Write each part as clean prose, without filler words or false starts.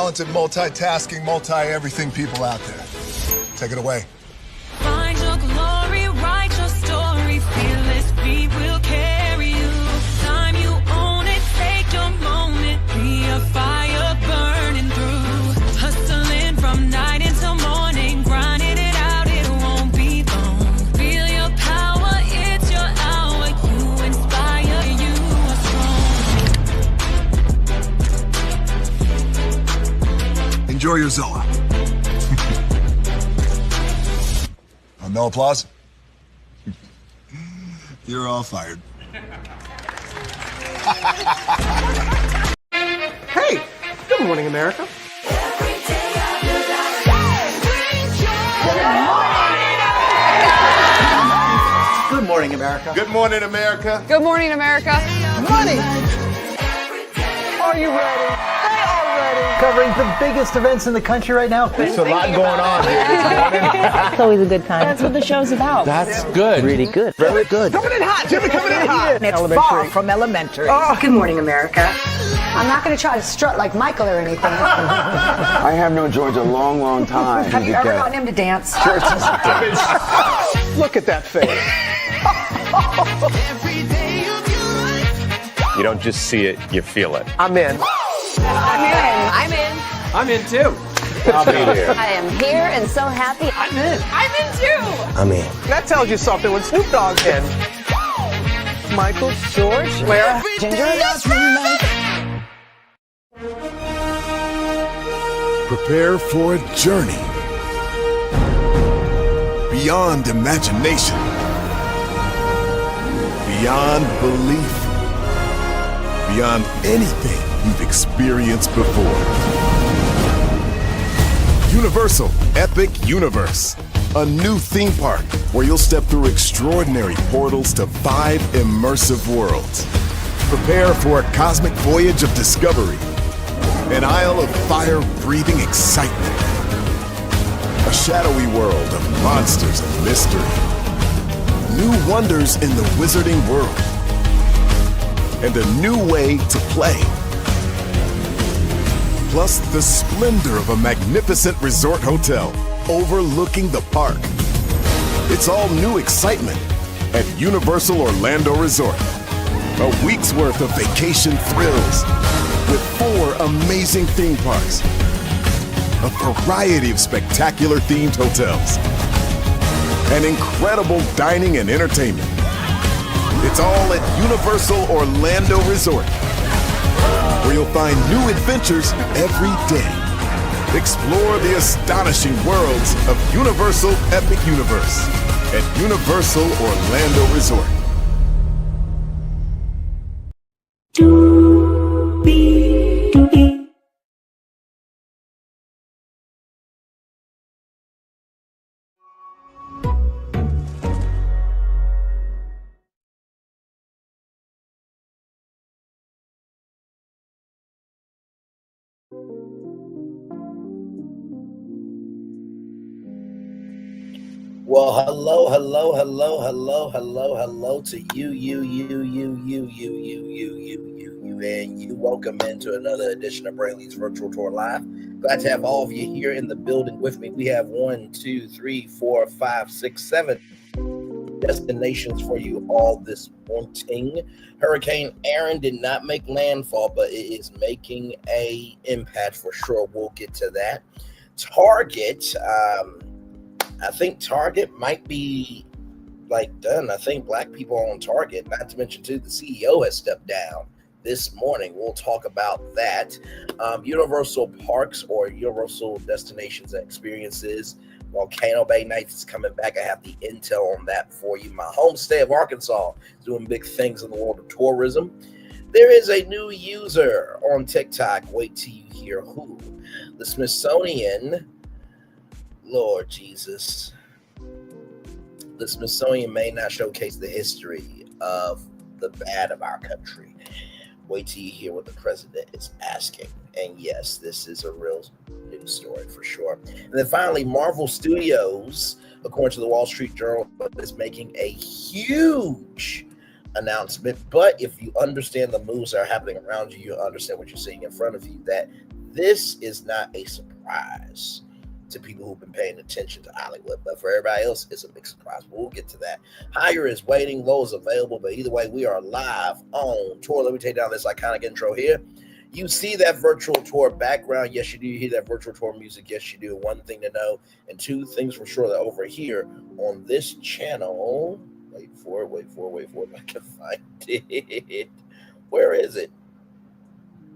talented, multitasking, multi-everything people out there. Take it away. Find your glory, write your story, fearless feet will carry you. Time you own it, take your moment, be a fire burning through. Hustling from night until morning, grinding it out, it won't be long. Feel your power, it's your hour, you inspire, you are strong. Enjoy your Zoa. No applause? You're all fired. Hey, good morning, America. Good morning, America. Good morning, America. Good morning, America. Good morning. Are you ready? They are ready. Covering the biggest events in the country right now. There's a lot going on here this morning. It's always a good time. That's what the show's about. That's good. Really good. Very good. Coming in hot. Jimmy coming in hot. It's far from elementary. Oh. Good morning, America. I'm not going to try to strut like Michael or anything. I haven't known George a long, long time. Have you ever gotten him to dance? Look at that face. You don't just see it, you feel it. I'm in. I'm in. I'm in too. I'll be there. I am here and so happy. I'm in. I'm in too. I'm in. That tells you something when Snoop Dogg's in. Michael, George, Lara, Ginger. Prepare for a journey beyond imagination, beyond belief, beyond anything you've experienced before. Universal Epic Universe, a new theme park where you'll step through extraordinary portals to 5 immersive worlds. Prepare for a cosmic voyage of discovery, an isle of fire-breathing excitement, a shadowy world of monsters and mystery, new wonders in the wizarding world, and a new way to play. Plus the splendor of a magnificent resort hotel overlooking the park. It's all new excitement at Universal Orlando Resort. A week's worth of vacation thrills with 4 amazing theme parks, a variety of spectacular themed hotels, and incredible dining and entertainment. It's all at Universal Orlando Resort, where you'll find new adventures every day. Explore the astonishing worlds of Universal Epic Universe at Universal Orlando Resort. Well, hello to you, and you. Welcome into another edition of Brainley's Virtual Tour Live. Glad to have all of you here in the building with me. We have 1, 2, 3, 4, 5, 6, 7 destinations for you all this morning. Hurricane Erin did not make landfall, but it is making an impact for sure. We'll get to that. Target, I think Target might be done. I think black people on Target, not to mention too, the CEO has stepped down this morning. We'll talk about that. Universal Parks or Universal Destinations and Experiences. Volcano Bay Nights is coming back. I have the intel on that for you. My home state of Arkansas is doing big things in the world of tourism. There is a new user on TikTok. Wait till you hear who. The Smithsonian, Lord Jesus. The Smithsonian may not showcase the history of the bad of our country. Wait till you hear what the president is asking. And yes, this is a real news story for sure. And then finally, Marvel Studios, according to the Wall Street Journal, is making a huge announcement. But if you understand the moves that are happening around you, you understand what you're seeing in front of you, that this is not a surprise to people who've been paying attention to Hollywood, but for everybody else, it's a big surprise. But we'll get to that. Higher is waiting, low is available, but either way, we are live on tour. Let me take down this iconic intro here. You see that virtual tour background? Yes, you do. You hear that virtual tour music? Yes, you do. One thing to know, and two things for sure, that over here on this channel, wait for it. I can find it. Where is it?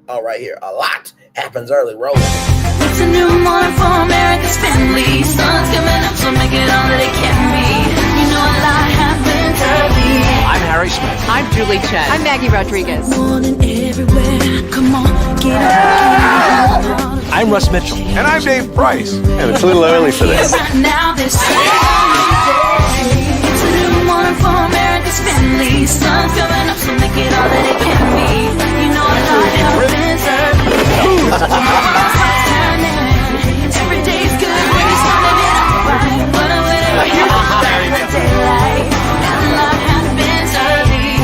Oh, right here. A lot happens early. Roll. It's a new morning for America's family. Sun's coming up, so make it all that it can be. You know a lot happens early. I'm Harry Smith. I'm Julie Chen. I'm Maggie Rodriguez. Morning everywhere. Come on, get up. I'm Russ Mitchell. And I'm Dave Price. And it's a little early for this. Right now, this it's a new morning for America's family. Sun's coming up, so make it all that it can be. You know a lot happens early. Every day's good when you're starting it off right. But whenever you're in the daylight, and a lot happens early.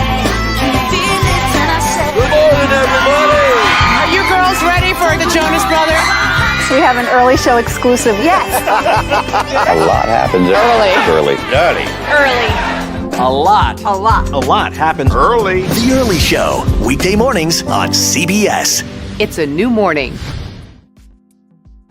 Can you feel it? And I said, Good morning, everybody. Are you girls ready for the Jonas Brothers? We have an early show exclusive. Yes. A lot happens early. A lot happens Early. The Early Show, weekday mornings on CBS. It's a new morning.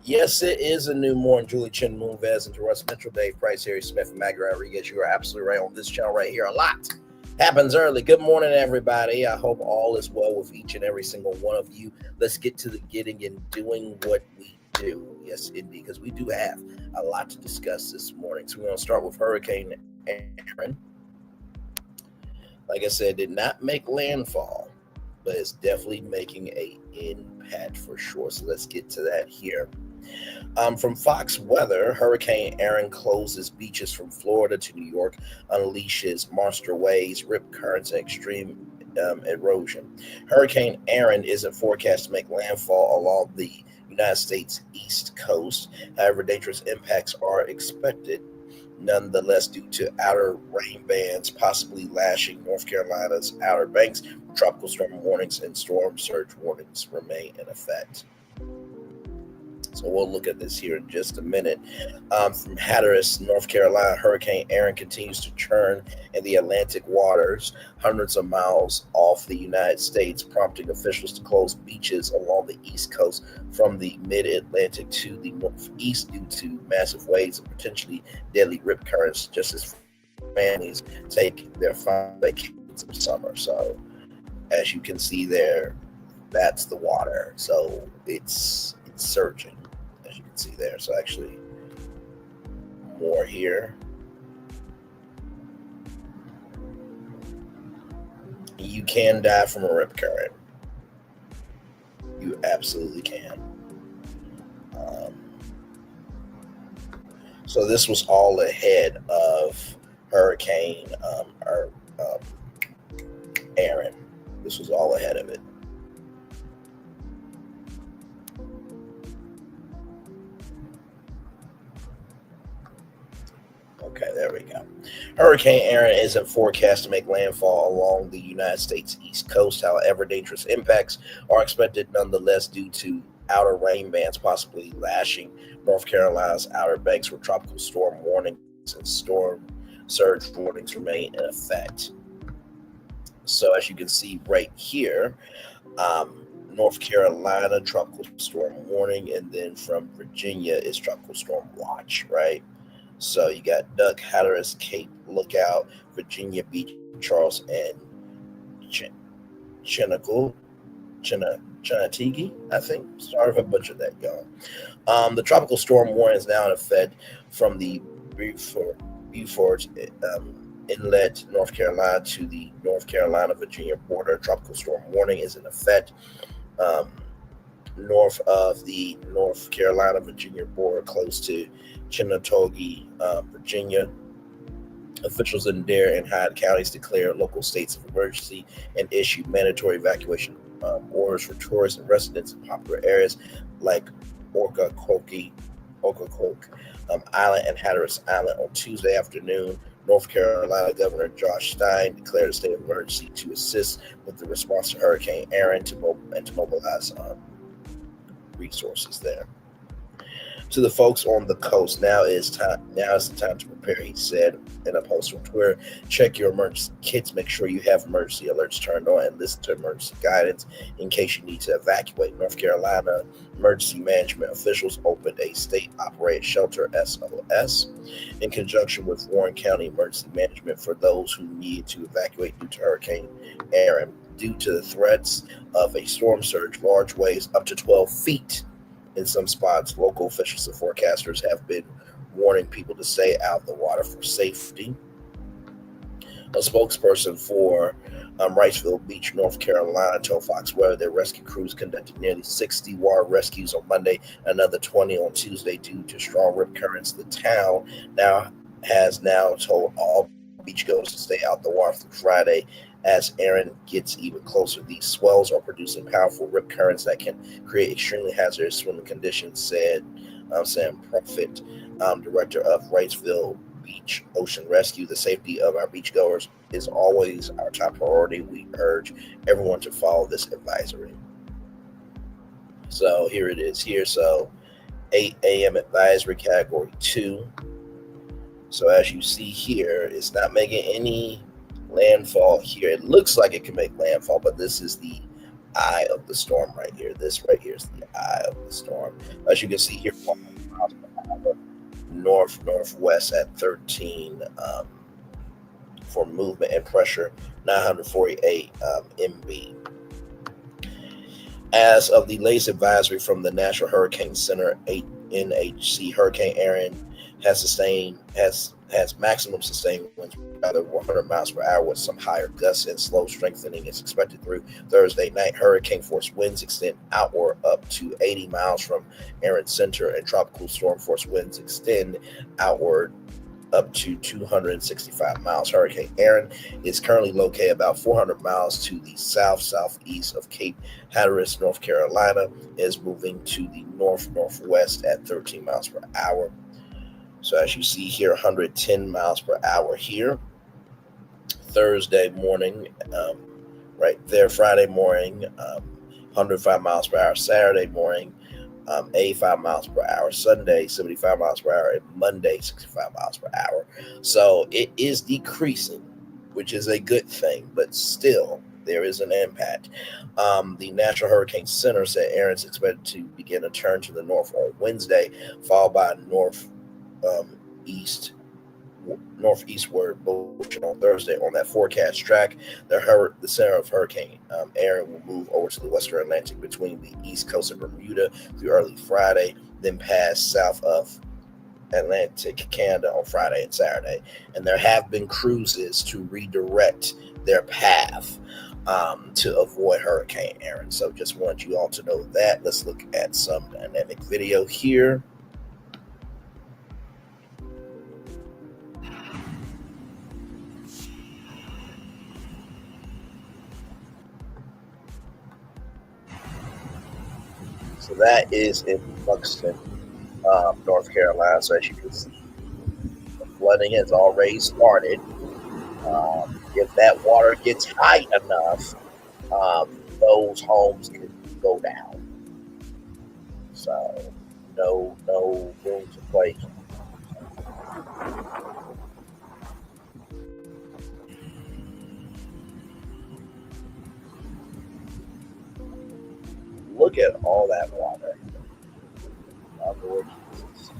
Yes, it is a new morning. Julie Chen, Moonves, and Russ Mitchell, Dave Price, Harry Smith, and Maggie Rodriguez. You are absolutely right on this channel right here. A lot happens early. Good morning, everybody. I hope all is well with each and every single one of you. Let's get to the getting and doing what we do. Yes, indeed, because we do have a lot to discuss this morning. So we're going to start with Hurricane Erin. Like I said, did not make landfall, but it's definitely making an impact for sure. So let's get to that here. From Fox Weather, Hurricane Erin closes beaches from Florida to New York, unleashes monster waves, rip currents, and extreme erosion. Hurricane Erin isn't forecast to make landfall along the United States East Coast. However, dangerous impacts are expected nonetheless due to outer rain bands possibly lashing North Carolina's Outer Banks. Tropical storm warnings and storm surge warnings remain in effect. So we'll look at this here in just a minute. From Hatteras, North Carolina, Hurricane Erin continues to churn in the Atlantic waters hundreds of miles off the United States, prompting officials to close beaches along the East Coast from the mid-Atlantic to the northeast due to massive waves and potentially deadly rip currents, just as families take their final vacations of summer. So as you can see there, that's the water. So it's surging, as you can see there. So actually more here. You can die from a rip current. You absolutely can. So this was all ahead of Hurricane Erin. This was all ahead of it. Okay, there we go. Hurricane Erin isn't forecast to make landfall along the United States East Coast. However, dangerous impacts are expected nonetheless due to outer rain bands possibly lashing North Carolina's Outer Banks, where tropical storm warnings and storm surge warnings remain in effect. So as you can see right here, North Carolina, tropical storm warning, and then from Virginia is tropical storm watch, right? So you got Duck, Hatteras, Cape, Lookout, Virginia Beach, Charles, and Chinatigi, I think. Sorry if I butchered that, y'all. The tropical storm warning is now in effect from the Beaufort Inlet, North Carolina, to the North Carolina-Virginia border. Tropical storm warning is in effect north of the North Carolina-Virginia border, close to Chinatigi, Virginia. Officials in Dare and Hyde counties declare local states of emergency and issue mandatory evacuation orders for tourists and residents in popular areas like Ocracoke Island and Hatteras Island. On Tuesday afternoon, North Carolina Governor Josh Stein declared a state of emergency to assist with the response to Hurricane Erin and to mobilize resources there. To the folks on the coast, now is the time to prepare, he said in a post on Twitter. Check your emergency kits, make sure you have emergency alerts turned on, and listen to emergency guidance in case you need to evacuate. North Carolina emergency management officials opened a state-operated shelter, SOS, in conjunction with Warren County Emergency Management for those who need to evacuate due to Hurricane Erin. Due to the threats of a storm surge, large waves up to 12 feet in some spots, local officials and forecasters have been warning people to stay out of the water for safety. A spokesperson for Wrightsville Beach, North Carolina, told Fox Weather their rescue crews conducted nearly 60 water rescues on Monday, another 20 on Tuesday due to strong rip currents. The town has told all beachgoers to stay out the water through Friday. As Erin gets even closer, these swells are producing powerful rip currents that can create extremely hazardous swimming conditions, said Sam Profit, director of Wrightsville Beach Ocean Rescue. The safety of our beachgoers is always our top priority. We urge everyone to follow this advisory. So here it is here. So 8 a.m. advisory category 2. So as you see here, it's not making any landfall here. It looks like it can make landfall, but this is the eye of the storm right here. This right here is the eye of the storm. As you can see here, northwest at 13 for movement and pressure, 948 MB. As of the latest advisory from the National Hurricane Center, NHC, Hurricane Erin has maximum sustained winds rather 100 miles per hour with some higher gusts, and slow strengthening is expected through Thursday night. Hurricane force winds extend outward up to 80 miles from Erin Center, and tropical storm force winds extend outward up to 265 miles. Hurricane Erin is currently located about 400 miles to the southeast of Cape Hatteras, North Carolina. It is moving to the northwest at 13 miles per hour. So as you see here, 110 miles per hour here. Thursday morning, right there. Friday morning, 105 miles per hour. Saturday morning, 85 miles per hour. Sunday, 75 miles per hour. And Monday, 65 miles per hour. So it is decreasing, which is a good thing, but still there is an impact. The National Hurricane Center said Erin's expected to begin a turn to the north on Wednesday, followed by northeastward motion on Thursday. On that forecast track, the center of Hurricane Erin will move over to the western Atlantic between the east coast of Bermuda through early Friday, then pass south of Atlantic Canada on Friday and Saturday. And there have been cruises to redirect their path to avoid Hurricane Erin. So just want you all to know that. Let's look at some dynamic video here. So that is in Buxton, North Carolina. So as you can see, the flooding has already started. If that water gets high enough, those homes can go down. So no room to play. Look at all that water. My Lord Jesus.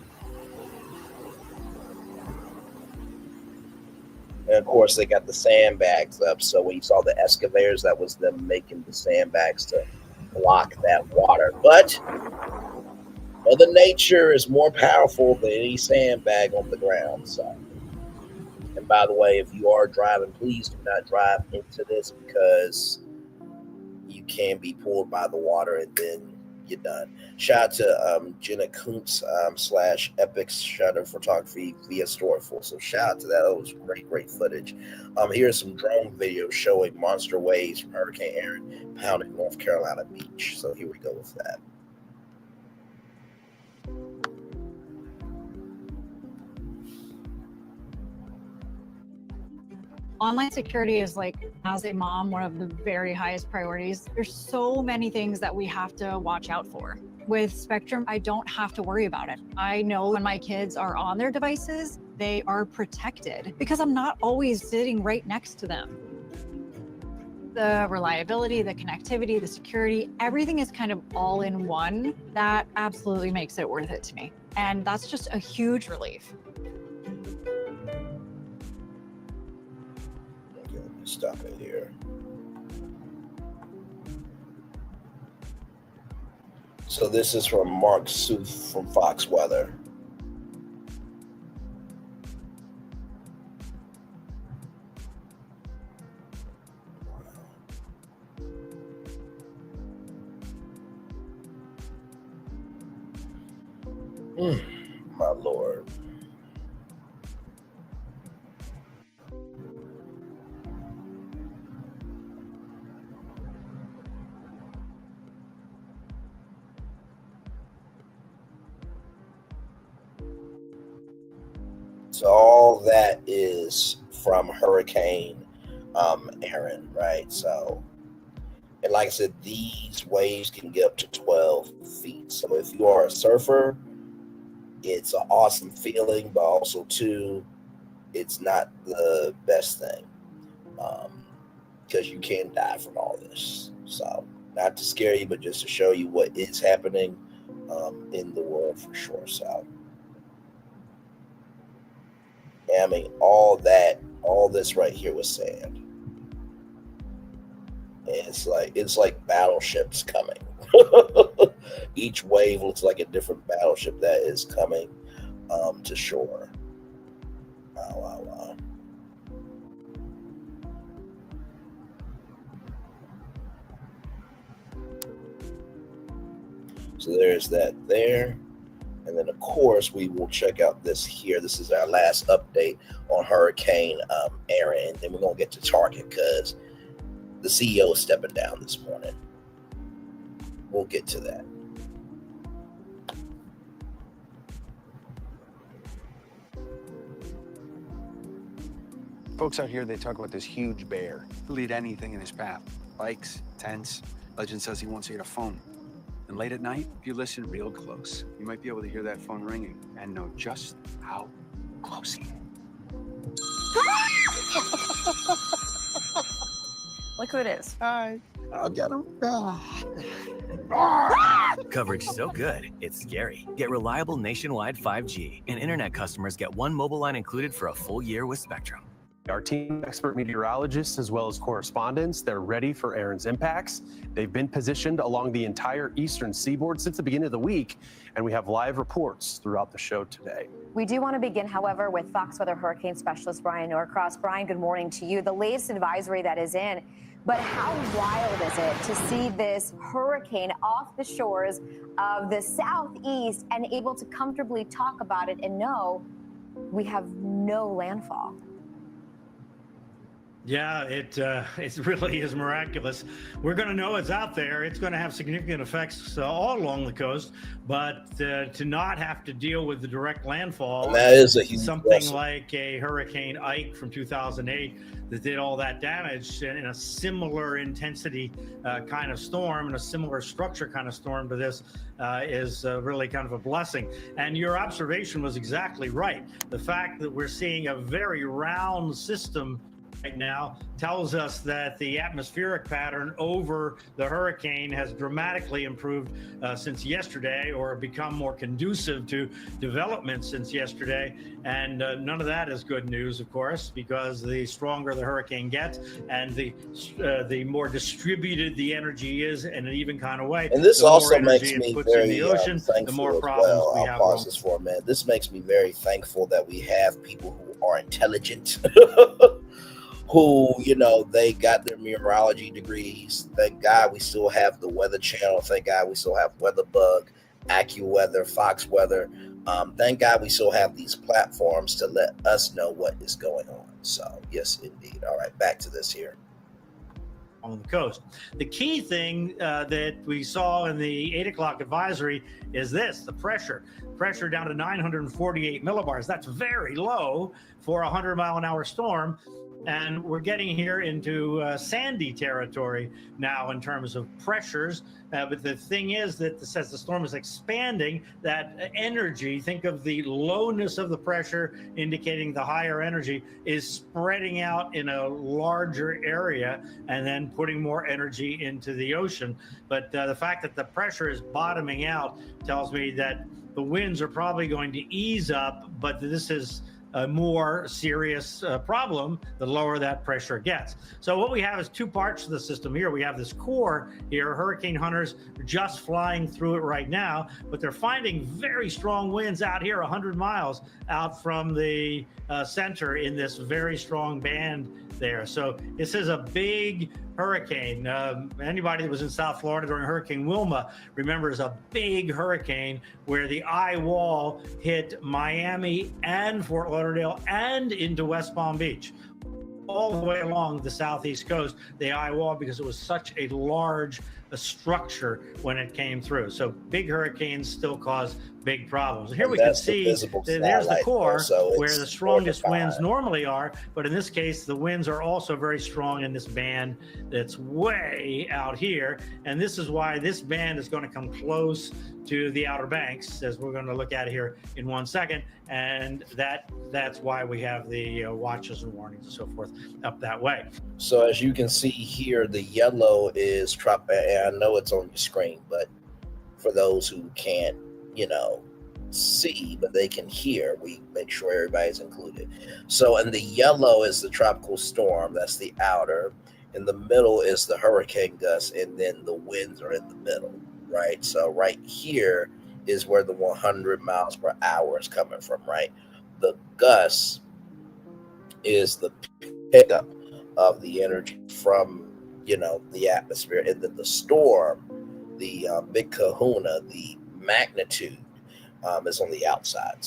And of course, they got the sandbags up. So when you saw the excavators, that was them making the sandbags to block that water. But Mother Nature is more powerful than any sandbag on the ground. So, and by the way, if you are driving, please do not drive into this because you can be pulled by the water and then you're done. Shout out to Jenna Kuntz / Epic Shutter Photography via Storyful. So shout out to that. That was great footage. Here's some drone video showing monster waves from Hurricane Erin pounding North Carolina beach. So here we go with that. Online security is, like, as a mom, one of the very highest priorities. There's so many things that we have to watch out for. With Spectrum, I don't have to worry about it. I know when my kids are on their devices, they are protected because I'm not always sitting right next to them. The reliability, the connectivity, the security, everything is kind of all in one. That absolutely makes it worth it to me. And that's just a huge relief. Okay, let me stop it here. So this is from Mark Soof from Fox Weather. My Lord. So all that is from Hurricane Erin, right? So, and like I said, these waves can get up to 12 feet. So if you are a surfer, it's an awesome feeling, but also too, it's not the best thing because you can die from all this. So not to scare you, but just to show you what is happening in the world for sure. So I mean, all this right here was sand. And it's like battleships coming. Each wave looks like a different battleship that is coming to shore. Wow. So there's that there. And then, of course, we will check out this here. This is our last update on Hurricane Erin. And then we're going to get to Target because the CEO is stepping down this morning. We'll get to that. Folks out here, they talk about this huge bear. He'll eat anything in his path. Bikes, tents. Legend says he won't see a phone. And late at night, if you listen real close, you might be able to hear that phone ringing and know just how close he is. Look who it is. Hi. I'll get him. Coverage so good, it's scary. Get reliable nationwide 5G, and internet customers get one mobile line included for a full year with Spectrum. Our team, expert meteorologists, as well as correspondents, they're ready for Erin's impacts. They've been positioned along the entire eastern seaboard since the beginning of the week, and we have live reports throughout the show today. We do want to begin, however, with Fox Weather hurricane specialist Brian Norcross. Brian, good morning to you. The latest advisory that is in, but how wild is it to see this hurricane off the shores of the southeast and able to comfortably talk about it and know we have no landfall? Yeah, it really is miraculous. We're going to know it's out there. It's going to have significant effects all along the coast, but to not have to deal with the direct landfall, and that is a huge something blessing. like a Hurricane Ike from 2008 that did all that damage in a similar intensity kind of storm and a similar structure kind of storm to this is really kind of a blessing. And your observation was exactly right. The fact that we're seeing a very round system right now tells us that the atmospheric pattern over the hurricane has dramatically improved since yesterday, or become more conducive to development since yesterday. And none of that is good news, of course, because the stronger the hurricane gets and the more distributed the energy is in an even kind of way. And this the more also energy makes it me puts in very the ocean, the thankful more as problems well. we I'll have. pause this for a minute. This makes me very thankful that we have people who are intelligent, who, you know, they got their meteorology degrees. Thank God we still have the Weather Channel. Thank God we still have WeatherBug, AccuWeather, Fox Weather. Thank God we still have these platforms to let us know what is going on. So, yes, indeed. All right, back to this here. On the coast. The key thing that we saw in the 8 o'clock advisory is this: the pressure down to 948 millibars. That's very low for a 100-mile-an-hour storm. And we're getting here into sandy territory now in terms of pressures. But the thing is that as the storm is expanding, that energy, think of the lowness of the pressure indicating the higher energy, is spreading out in a larger area and then putting more energy into the ocean. But the fact that the pressure is bottoming out tells me that the winds are probably going to ease up, but this is a more serious problem the lower that pressure gets. So what we have is two parts of the system here. We have this core here. Hurricane hunters are just flying through it right now, but they're finding very strong winds out here 100 miles out from the center in this very strong band there. So this is a big hurricane. Anybody that was in South Florida during Hurricane Wilma remembers a big hurricane where the eye wall hit Miami and Fort Lauderdale and into West Palm Beach. All the way along the southeast coast, the eye wall, because it was such a large structure when it came through. So big hurricanes still cause big problems. And here we can see there's the core where the strongest winds normally are, but in this case, the winds are also very strong in this band that's way out here. And this is why this band is going to come close to the Outer Banks, as we're going to look at here in 1 second. And that's why we have the watches and warnings and so forth up that way. So as you can see here, the yellow is and I know it's on your screen, but for those who can't, see, but they can hear, we make sure everybody's included. So, and the yellow is the tropical storm. That's the outer. In the middle is the hurricane gust, and then the winds are in the middle, right? So right here is where the 100 miles per hour is coming from, right? The gust is the pickup of the energy from, the atmosphere. And then the storm, the big kahuna, the magnitude, is on the outside.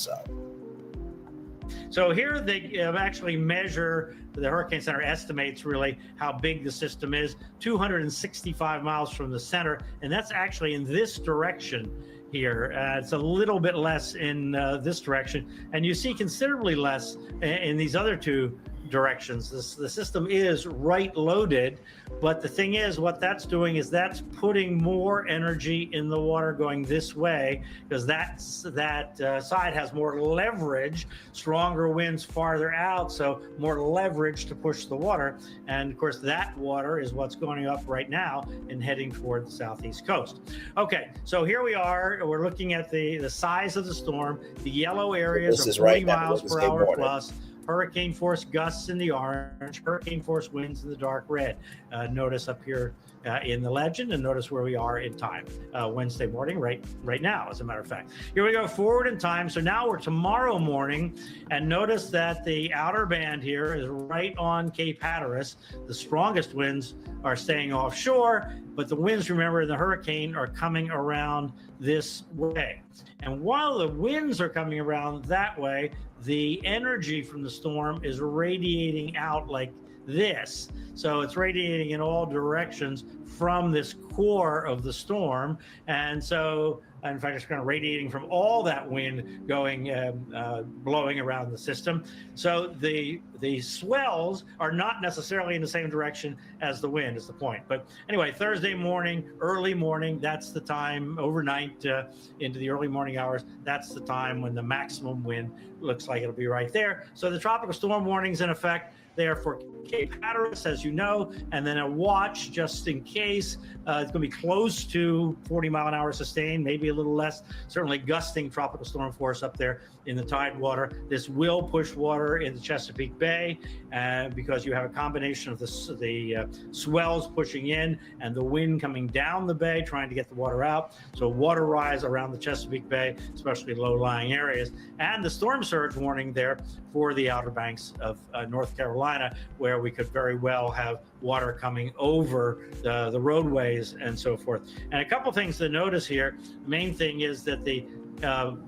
So here they actually measure, the Hurricane Center estimates really how big the system is, 265 miles from the center. And that's actually in this direction here. It's a little bit less in this direction. And you see considerably less in these other two directions. The system is right loaded, but the thing is, what that's doing is that's putting more energy in the water going this way, because that side has more leverage, stronger winds farther out, so more leverage to push the water. And of course, that water is what's going up right now and heading toward the southeast coast. Okay, so here we are. We're looking at the size of the storm. The yellow areas are 40 miles per hour plus. Hurricane force gusts in the orange, hurricane force winds in the dark red. Notice up here in the legend, and notice where we are in time. Wednesday morning, right now, as a matter of fact. Here we go forward in time. So now we're tomorrow morning, and notice that the outer band here is right on Cape Hatteras. The strongest winds are staying offshore, but the winds, remember, in the hurricane are coming around this way. And while the winds are coming around that way, the energy from the storm is radiating out like this. So it's radiating in all directions from this core of the storm. And so, in fact, it's kind of radiating from all that wind going, blowing around the system. So the swells are not necessarily in the same direction as the wind, is the point. But anyway, Thursday morning, early morning, that's the time, overnight into the early morning hours, that's the time when the maximum wind looks like it'll be right there. So the tropical storm warning's in effect there for Cape Hatteras, as you know, and then a watch just in case. It's going to be close to 40 mile an hour sustained, maybe a little less, certainly gusting tropical storm force up there in the tide water. This will push water into Chesapeake Bay because you have a combination of the swells pushing in and the wind coming down the bay, trying to get the water out. So water rise around the Chesapeake Bay, especially low-lying areas, and the storm surge warning there for the Outer Banks of North Carolina, where we could very well have water coming over the roadways and so forth. And a couple things to notice here. The main thing is that the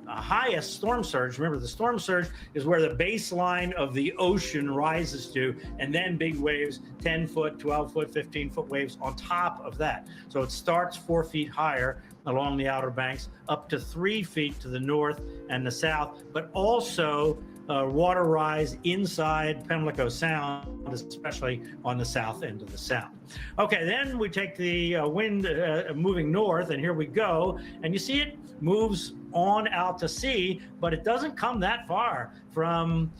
highest storm surge, remember the storm surge is where the baseline of the ocean rises to, and then big waves, 10 foot, 12 foot, 15 foot waves on top of that. So it starts 4 feet higher along the Outer Banks, up to 3 feet to the north and the south, but also water rise inside Pimlico Sound, especially on the south end of the sound. Okay, then we take the wind moving north, and here we go, and you see it moves on out to sea, but it doesn't come that far from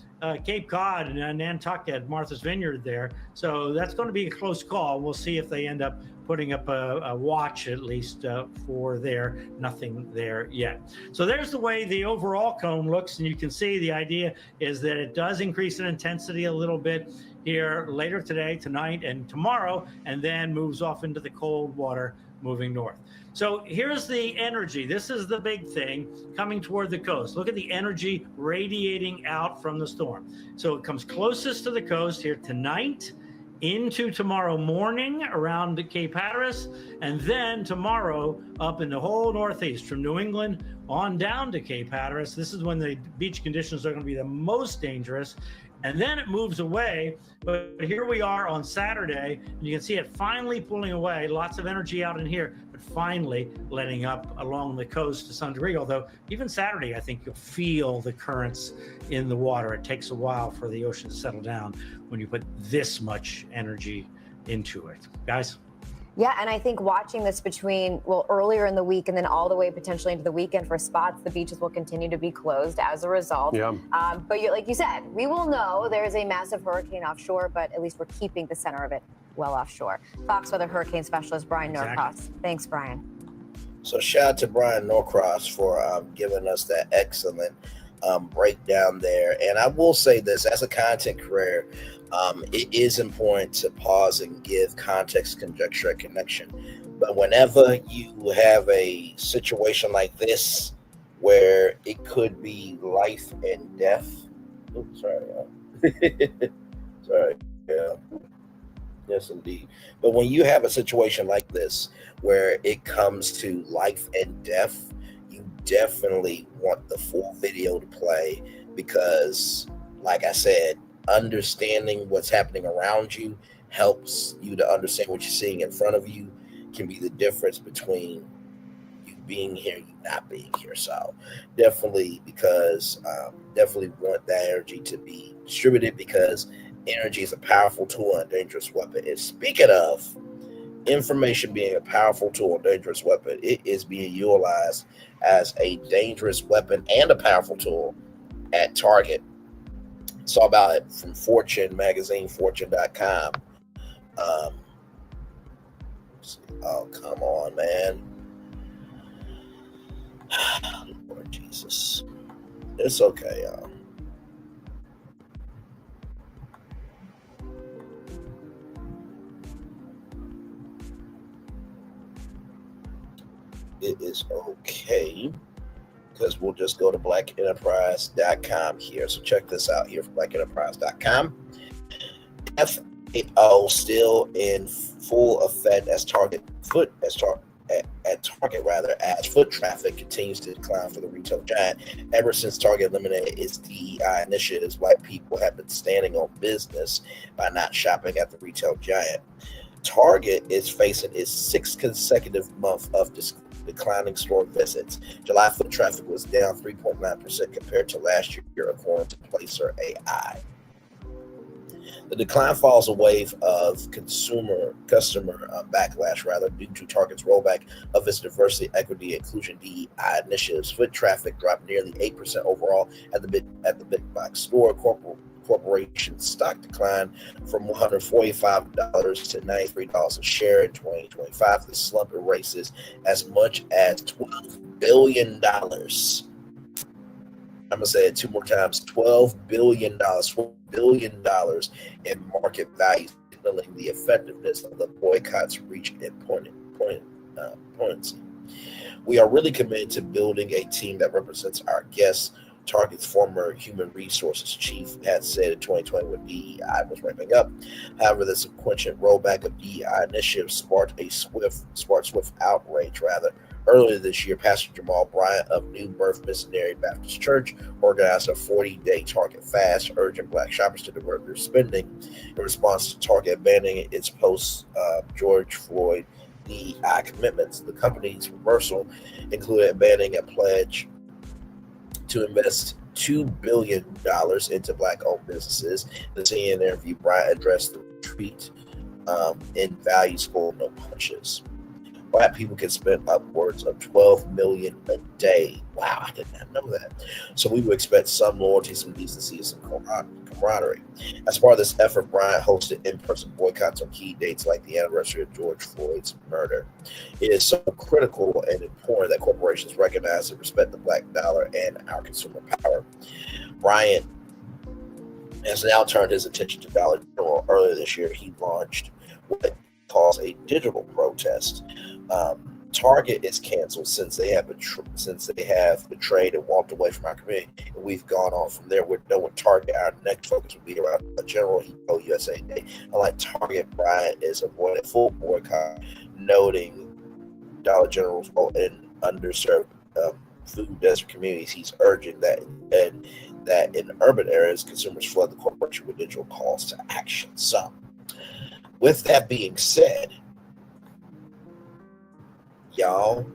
Cape Cod and Nantucket, Martha's Vineyard there. So that's going to be a close call. We'll see if they end up putting up a watch, at least for there. Nothing there yet. So there's the way the overall cone looks, and you can see the idea is that it does increase in intensity a little bit here later today, tonight, and tomorrow, and then moves off into the cold water moving north. So here's the energy. This is the big thing coming toward the coast. Look at the energy radiating out from the storm. So it comes closest to the coast here tonight, into tomorrow morning around Cape Hatteras, and then tomorrow up in the whole Northeast from New England on down to Cape Hatteras. This is when the beach conditions are going to be the most dangerous. And then it moves away, but here we are on Saturday, and you can see it finally pulling away. Lots of energy out in here, but finally letting up along the coast to some degree, although even Saturday, I think you'll feel the currents in the water. It takes a while for the ocean to settle down when you put this much energy into it. Guys? Yeah, and I think watching this between, well, earlier in the week and then all the way potentially into the weekend for spots, the beaches will continue to be closed as a result. Yeah. But like you said, we will know there's a massive hurricane offshore, but at least we're keeping the center of it well offshore. Fox Weather Hurricane Specialist Brian Norcross. Thanks, Brian. So shout out to Brian Norcross for giving us that excellent breakdown there. And I will say this, as a content creator, it is important to pause and give context, conjecture, and connection. But whenever you have a situation like this where it could be life and death, sorry, yeah, yes indeed. But when you have a situation like this where it comes to life and death, you definitely want the full video to play, because like I said, understanding what's happening around you helps you to understand what you're seeing in front of you. Can be the difference between you being here and you not being here. So definitely, because definitely want that energy to be distributed, because energy is a powerful tool and a dangerous weapon. And speaking of information being a powerful tool and dangerous weapon, it is being utilized as a dangerous weapon and a powerful tool at Target. Saw about it from Fortune magazine, fortune.com. Oh, come on, man. Lord Jesus. It's okay, y'all. It is okay, because we'll just go to blackenterprise.com here. So check this out here from blackenterprise.com. FAO still in full effect as Target as foot traffic continues to decline for the retail giant. Ever since Target eliminated its DEI initiatives, black people have been standing on business by not shopping at the retail giant. Target is facing its 6th consecutive month of declining store visits. July foot traffic was down 3.9% compared to last year, according to Placer AI. The decline follows a wave of customer backlash, due to Target's rollback of its diversity, equity, inclusion DEI initiatives. Foot traffic dropped nearly 8% overall at the big box store. Corporation stock declined from $145 to $93 a share in 2025. The slump erases as much as $12 billion. I'm going to say it 2 more times. $12 billion in market value, signaling the effectiveness of the boycott's reach and potency. We are really committed to building a team that represents our guests. Target's former human resources chief had said in 2020 when DEI was ramping up. However, the sequential rollback of DEI initiatives sparked swift outrage. Earlier this year, Pastor Jamal Bryant of New Birth Missionary Baptist Church organized a 40-day Target fast, urging black shoppers to divert their spending in response to Target abandoning its post George Floyd DEI commitments. The company's reversal included abandoning a pledge to invest $2 billion into Black-owned businesses. In the CNN interview, Bryant addressed the retreat in value score no punches. Black people can spend upwards of $12 million a day. Wow, I did not know that. So we would expect some loyalty, some decency, and some camaraderie. As part of this effort, Bryant hosted in-person boycotts on key dates like the anniversary of George Floyd's murder. It is so critical and important that corporations recognize and respect the Black dollar and our consumer power. Bryant has now turned his attention to Dollar General. Earlier this year, he launched what he calls a digital protest. Target is canceled since they have betrayed and walked away from our community, and we've gone on from there. We're done with Target. Our next focus will be around a General Hero USA Day. Unlike Target, Bryant is avoiding full boycott, noting Dollar General's role in underserved food desert communities. He's urging that in urban areas, consumers flood the corporation with digital calls to action. So, with that being said, y'all,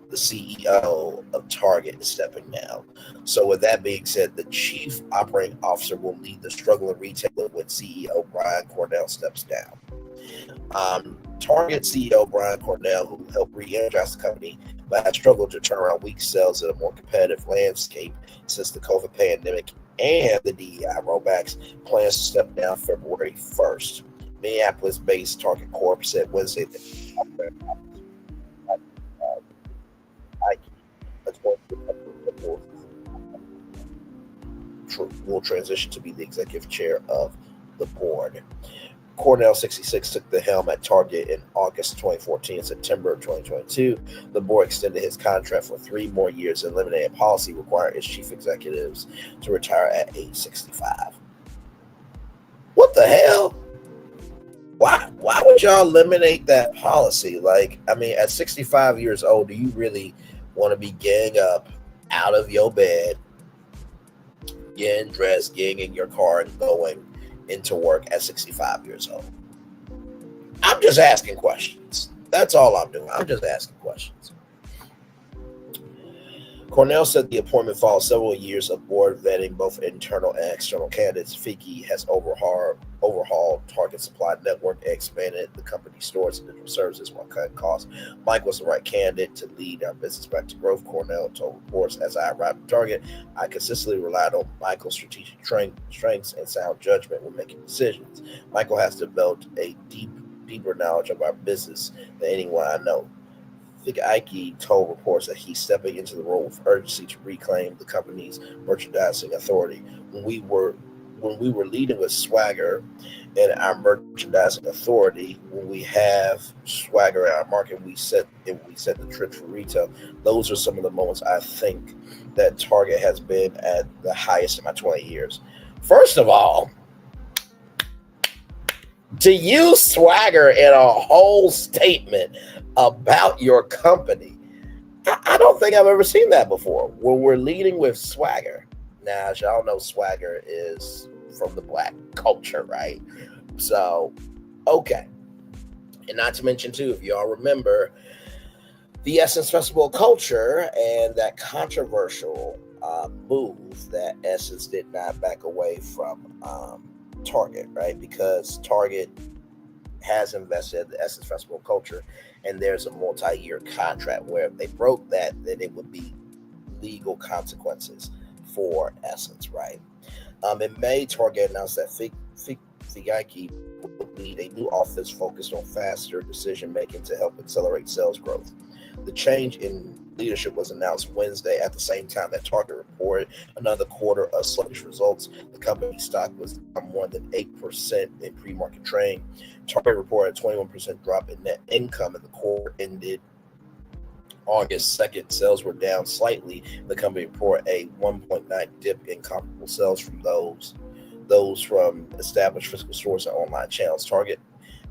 the CEO of Target is stepping down. So with that being said, the chief operating officer will lead the struggling retailer when CEO Brian Cornell steps down. Target CEO Brian Cornell, who helped re-energize the company, but has struggled to turn around weak sales in a more competitive landscape since the COVID pandemic and the DEI rollbacks, plans to step down February 1st. Minneapolis-based Target Corp said Wednesday that will transition to be the executive chair of the board. Cornell, 66, took the helm at Target in August 2014 and September of 2022. The board extended his contract for 3 more years and eliminated a policy requiring its chief executives to retire at age 65. What the hell? Why would y'all eliminate that policy? Like, I mean, at 65 years old, do you really want to be getting up out of your bed, getting dressed, getting in your car, and going into work at 65 years old? I'm just asking questions. That's all I'm doing. I'm just asking questions. Cornell said the appointment followed several years of board vetting both internal and external candidates. Fiki has overhauled Target's supply network and expanded the company's stores and digital services while cutting costs. Mike was the right candidate to lead our business back to growth, Cornell told reporters. As I arrived at Target, I consistently relied on Michael's strategic strengths and sound judgment when making decisions. Michael has developed a deeper knowledge of our business than anyone I know. Ike told reporters that he's stepping into the role with urgency to reclaim the company's merchandising authority. When we were leading with swagger and our merchandising authority, when we have swagger in our market, we set the trend for retail. Those are some of the moments I think that Target has been at the highest in my 20 years. First of all, to use swagger in a whole statement about your company, I don't think I've ever seen that before. When we're leading with swagger. Now, as y'all know, swagger is from the Black culture, right? So, okay. And not to mention, too, if y'all remember the Essence Festival of Culture and that controversial move that Essence did not back away from Target, right? Because Target has invested in the Essence Festival of Culture, and there's a multi-year contract where if they broke that, then it would be legal consequences for Essence, right? In May, Target announced that Fiki will lead a new office focused on faster decision-making to help accelerate sales growth. The change in leadership was announced Wednesday at the same time that Target reported another quarter of sluggish results. The company's stock was down more than 8% in pre-market trading. Target reported a 21% drop in net income in the quarter ended August 2nd. Sales were down slightly. The company reported a 1.9 dip in comparable sales from those from established physical stores and online channels. Target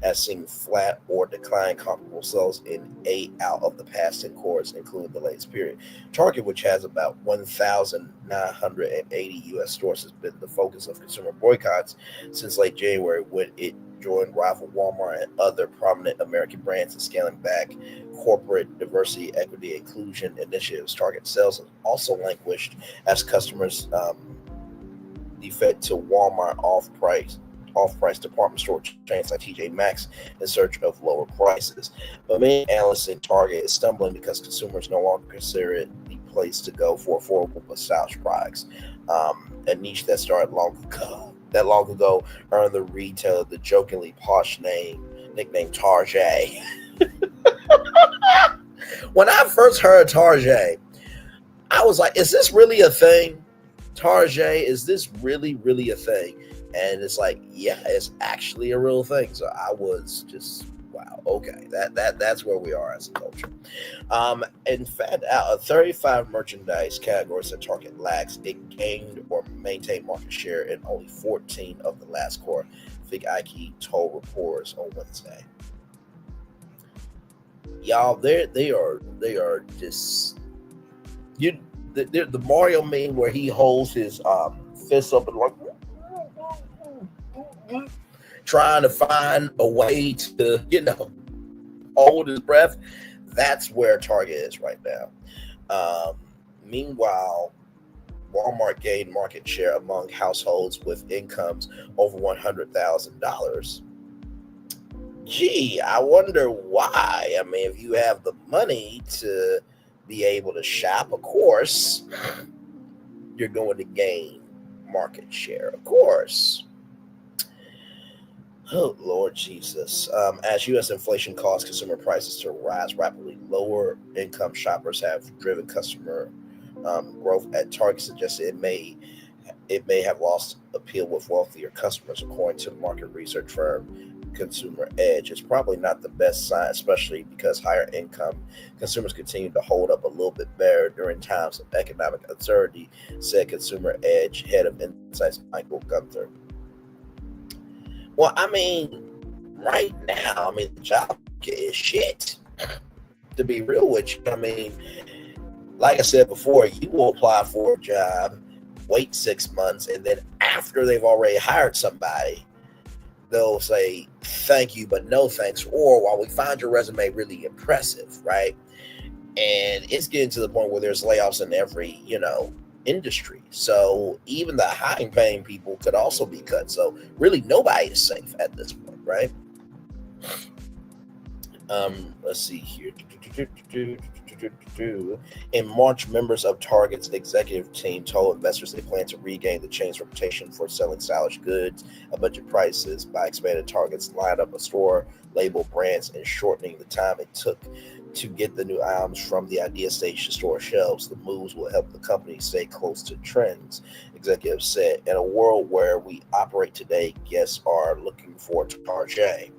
has seen flat or declined comparable sales in 8 out of the past 10 quarters, including the latest period. Target, which has about 1,980 U.S. stores, has been the focus of consumer boycotts since late January when it joined rival Walmart and other prominent American brands in scaling back corporate diversity, equity, inclusion initiatives. Target sales have also languished as customers defect to Walmart off-price department store chains like TJ Maxx in search of lower prices. But many analysts in Target is stumbling because consumers no longer consider it the place to go for affordable but stylish products. A niche that started long ago earned the retailer the jokingly posh nickname Target. When I first heard Target, I was like, is this really a thing? Target, is this really a thing? And it's like, yeah, it's actually a real thing. So I was just, wow, okay, that's where we are as a culture. In fact, out of 35 merchandise categories that Target lacks, it gained or maintained market share in only 14 of the last quarter, FigIQ told reporters on Wednesday. Y'all, they are just the Mario meme where he holds his fist up and like trying to find a way to, hold his breath. That's where Target is right now. Meanwhile, Walmart gained market share among households with incomes over $100,000. Gee, I wonder why. I mean, if you have the money to be able to shop, of course, you're going to gain market share, of course. Oh, Lord Jesus. As U.S. inflation caused consumer prices to rise rapidly, lower income shoppers have driven customer growth at Target, suggested it may have lost appeal with wealthier customers, according to the market research firm Consumer Edge. It's probably not the best sign, especially because higher income consumers continue to hold up a little bit better during times of economic uncertainty, said Consumer Edge head of insights Michael Gunther. Well, I mean, right now, the job market is shit. To be real with you, I mean, like I said before, you will apply for a job, wait 6 months, and then after they've already hired somebody, they'll say thank you but no thanks, or while we find your resume really impressive, right? And it's getting to the point where there's layoffs in every industry, so even the high paying people could also be cut. So really nobody is safe at this point, right? Let's see here. In March, members of Target's executive team told investors they plan to regain the chain's reputation for selling stylish goods at budget prices by expanding Target's lineup of store label brands and shortening the time it took to get the new items from the idea stage to store shelves. The moves will help the company stay close to trends, executives said. In a world where we operate today, guests are looking for Target.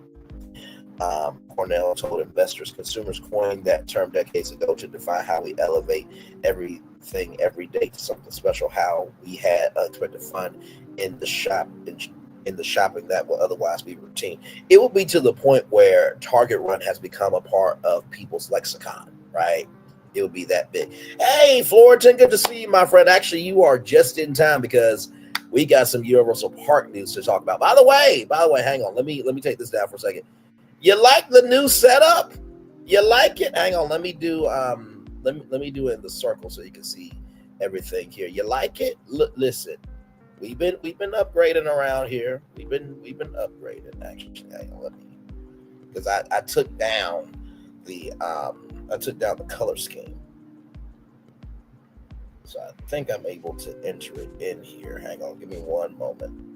Cornell told investors consumers coined that term decades ago to define how we elevate everything every day to something special, how we had unexpected fun in the shopping that will otherwise be routine. It will be to the point where Target Run has become a part of people's lexicon, right? It will be that big. Hey, Florian, good to see you, my friend. Actually, you are just in time because we got some Universal Park news to talk about. By the way, hang on. Let me take this down for a second. You like the new setup? You like it? Hang on. Let me do let me do it in the circle so you can see everything here. You like it? Listen, we've been upgrading around here. We've been upgrading actually. Hang on, because I took down the color scheme. So I think I'm able to enter it in here. Hang on, give me one moment.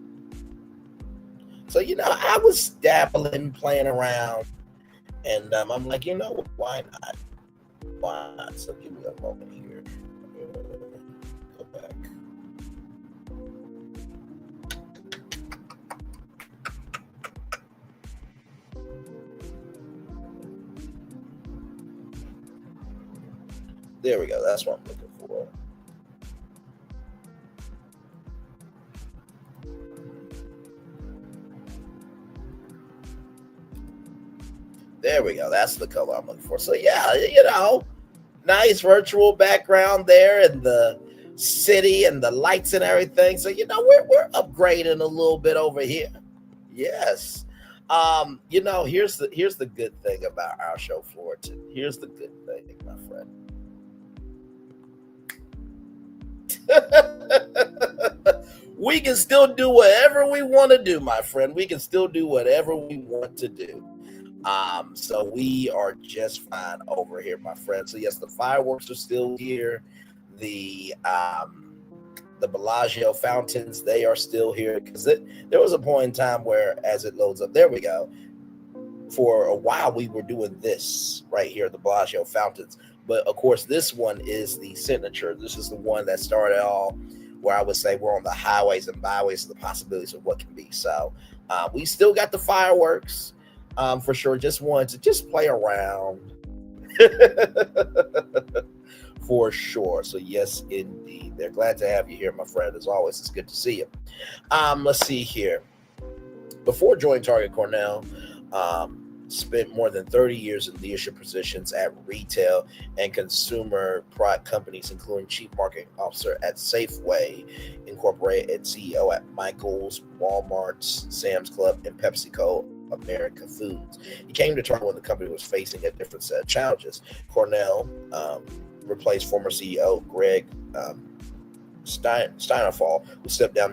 So, I was dabbling, playing around, and I'm like, why not? Why not? So give me a moment here. Go back. There we go. That's what I'm looking for. There we go. That's the color I'm looking for. So yeah, nice virtual background there and the city and the lights and everything. So we're upgrading a little bit over here. Yes. Here's the good thing about our show, Fullerton. Here's the good thing, my friend. We can still do whatever we want to do, my friend. We can still do whatever we want to do. So we are just fine over here, my friend. So yes, the fireworks are still here. The Bellagio fountains, they are still here, because there was a point in time where, as it loads up, there we go. For a while, we were doing this right here, the Bellagio fountains. But of course, this one is the signature. This is the one that started all, where I would say we're on the highways and byways of the possibilities of what can be. So we still got the fireworks for sure. Just wanted to play around for sure. So yes, indeed. They're glad to have you here, my friend. As always, it's good to see you. Let's see here. Before joining Target, Cornell spent more than 30 years in leadership positions at retail and consumer product companies, including chief marketing officer at Safeway Incorporated and CEO at Michael's, Walmart, Sam's Club, and PepsiCo America Foods. He came to Target when the company was facing a different set of challenges. Cornell replaced former CEO Greg Steinerfall, who stepped down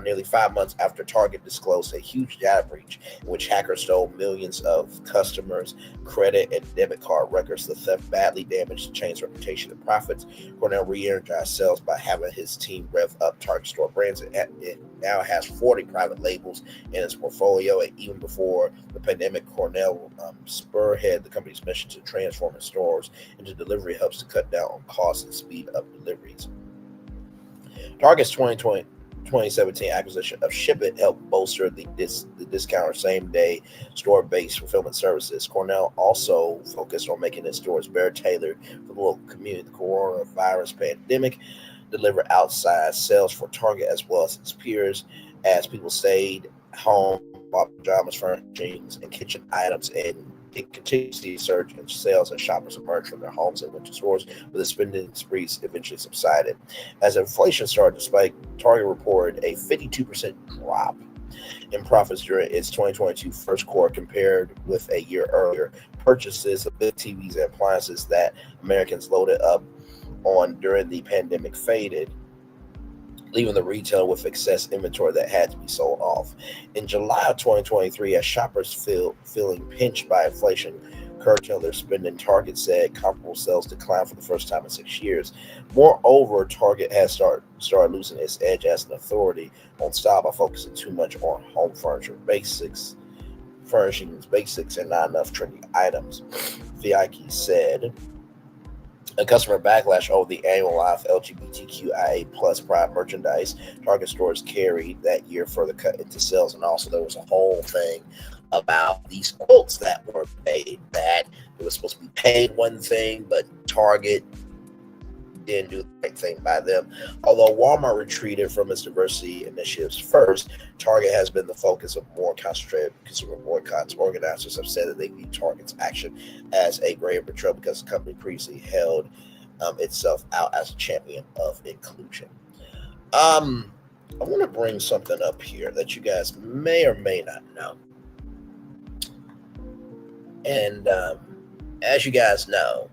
nearly 5 months after Target disclosed a huge data breach in which hackers stole millions of customers' credit and debit card records. The theft badly damaged the chain's reputation and profits. Cornell re-energized sales by having his team rev up Target store brands. It now has 40 private labels in its portfolio, and even before the pandemic, Cornell spearheaded the company's mission to transform its stores into delivery hubs to cut down on costs and speed up deliveries. Target's 2017 acquisition of Ship It helped bolster the discounter same-day store-based fulfillment services. Cornell also focused on making its stores better tailored for the local community. The coronavirus pandemic delivered outsized sales for Target as well as its peers as people stayed home, bought pajamas, furnishings, and kitchen items, and it continues to see a surge in sales as shoppers emerged from their homes and went to stores, but the spending sprees eventually subsided. As inflation started to spike, Target reported a 52% drop in profits during its 2022 first quarter compared with a year earlier. Purchases of big TVs and appliances that Americans loaded up on during the pandemic faded, leaving the retailer with excess inventory that had to be sold off. In July of 2023, as shoppers feeling pinched by inflation curtailed their spending, Target said comparable sales declined for the first time in 6 years. Moreover, Target has started losing its edge as an authority on style by focusing too much on home furnishings basics, and not enough trendy items. Viaki said. A customer backlash over the annual live LGBTQIA plus pride merchandise Target stores carried that year further cut into sales. And also there was a whole thing about these quotes that were paid, that it was supposed to be paid one thing, but Target didn't do the right thing by them. Although Walmart retreated from its diversity initiatives first, Target has been the focus of more concentrated consumer boycotts. Organizers have said that they view Target's action as a grave betrayal because the company previously held itself out as a champion of inclusion. I want to bring something up here that you guys may or may not know. And as you guys know,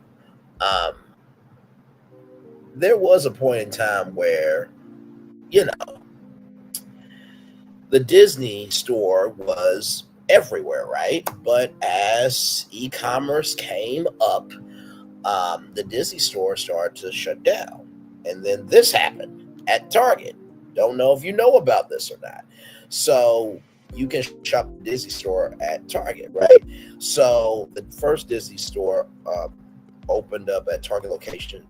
there was a point in time where, the Disney store was everywhere, right? But as e-commerce came up, the Disney store started to shut down. And then this happened at Target. Don't know if you know about this or not. So you can shop the Disney store at Target, right? So the first Disney store opened up at Target location.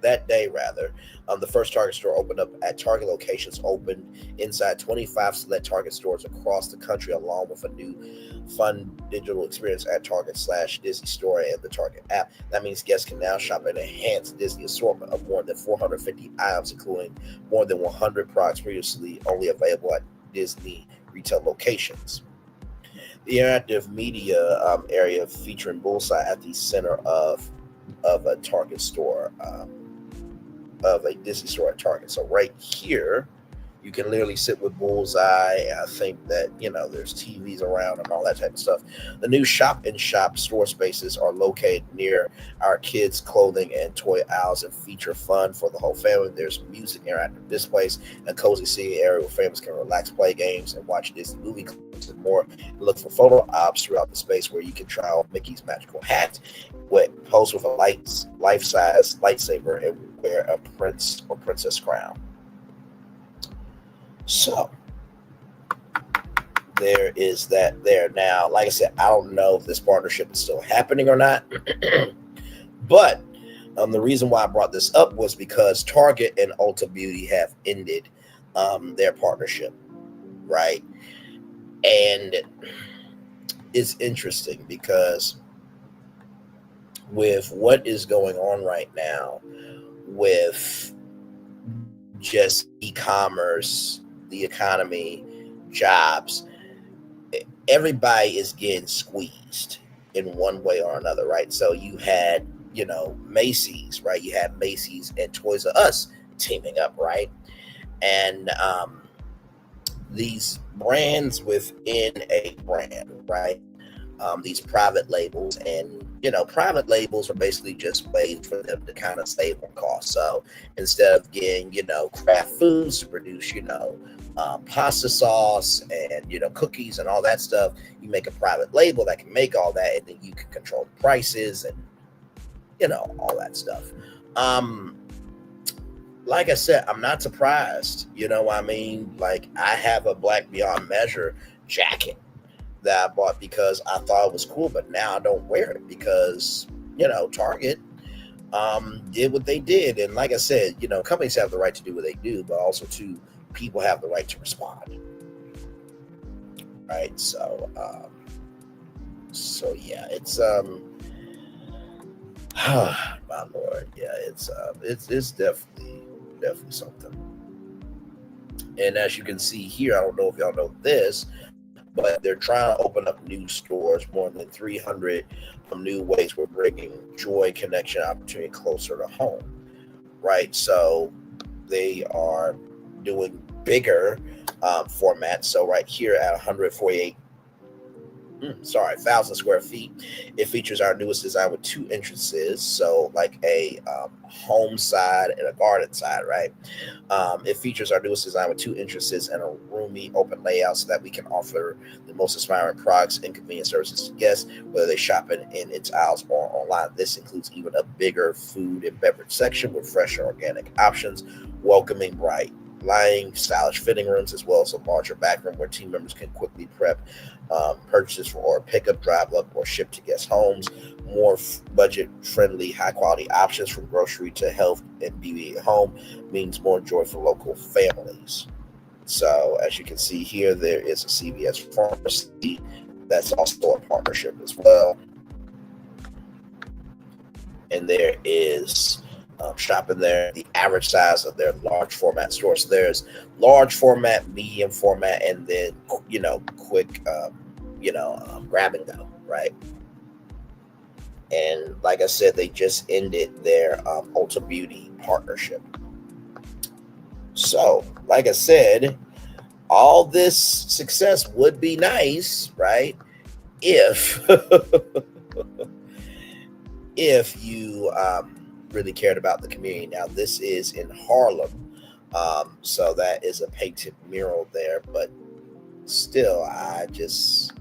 That day, rather, the first Target store opened up at Target locations, opened inside 25 select Target stores across the country, along with a new fun digital experience at Target/Disney Store and the Target app. That means guests can now shop an enhanced Disney assortment of more than 450 items, including more than 100 products previously only available at Disney retail locations. The interactive media area featuring Bullseye at the center of a Target store, of a Disney store at Target. So right here, You can literally sit with Bullseye. I think that, there's TVs around and all that type of stuff. The new shop-in-shop store spaces are located near our kids' clothing and toy aisles and feature fun for the whole family. There's music, interactive displays, and cozy seating area where families can relax, play games, and watch Disney movie clips and more. Look for photo ops throughout the space where you can try on Mickey's magical hat, pose with a life-size lightsaber, and wear a prince or princess crown. So there is that there. Now, like I said, I don't know if this partnership is still happening or not, but the reason why I brought this up was because Target and Ulta Beauty have ended their partnership, right? And it's interesting because with what is going on right now with just e-commerce, the economy, jobs, everybody is getting squeezed in one way or another, right? So you had, Macy's, right? You had Macy's and Toys R Us teaming up, right? And these brands within a brand, right? These private labels, and private labels are basically just ways for them to kind of save on costs. So instead of getting craft foods to produce pasta sauce and cookies and all that stuff, you make a private label that can make all that, and then you can control the prices and all that stuff. Like I said, I'm not surprised. Like, I have a Black Beyond Measure jacket that I bought because I thought it was cool, but now I don't wear it because Target did what they did. And like I said, companies have the right to do what they do, but also too, people have the right to respond, right? So yeah, it's my Lord, yeah, it's definitely something. And as you can see here, I don't know if y'all know this, but they're trying to open up new stores, more than 300 new ways we're bringing joy, connection, opportunity closer to home, right? So they are doing bigger formats. So right here at 1,000 square feet, it features our newest design with 2 entrances. So like a home side and a garden side, right? It features our newest design with 2 entrances and a roomy open layout so that we can offer the most inspiring products and convenient services to guests, whether they shop in its aisles or online. This includes even a bigger food and beverage section with fresh and organic options, welcoming bright lighting, stylish fitting rooms, as well as a larger back room where team members can quickly prep purchases or pickup, drive up, or ship to guest homes. More budget-friendly, high-quality options from grocery to health and beauty at home means more joy for local families. So, as you can see here, there is a CVS pharmacy that's also a partnership as well. And there is shopping there, the average size of their large format stores. So there's large format, medium format, and then quick grab and go, right? And like I said, they just ended their Ulta Beauty partnership. So like I said, all this success would be nice, right, if you really cared about the community. Now, this is in Harlem, so that is a painted mural there, but still, I don't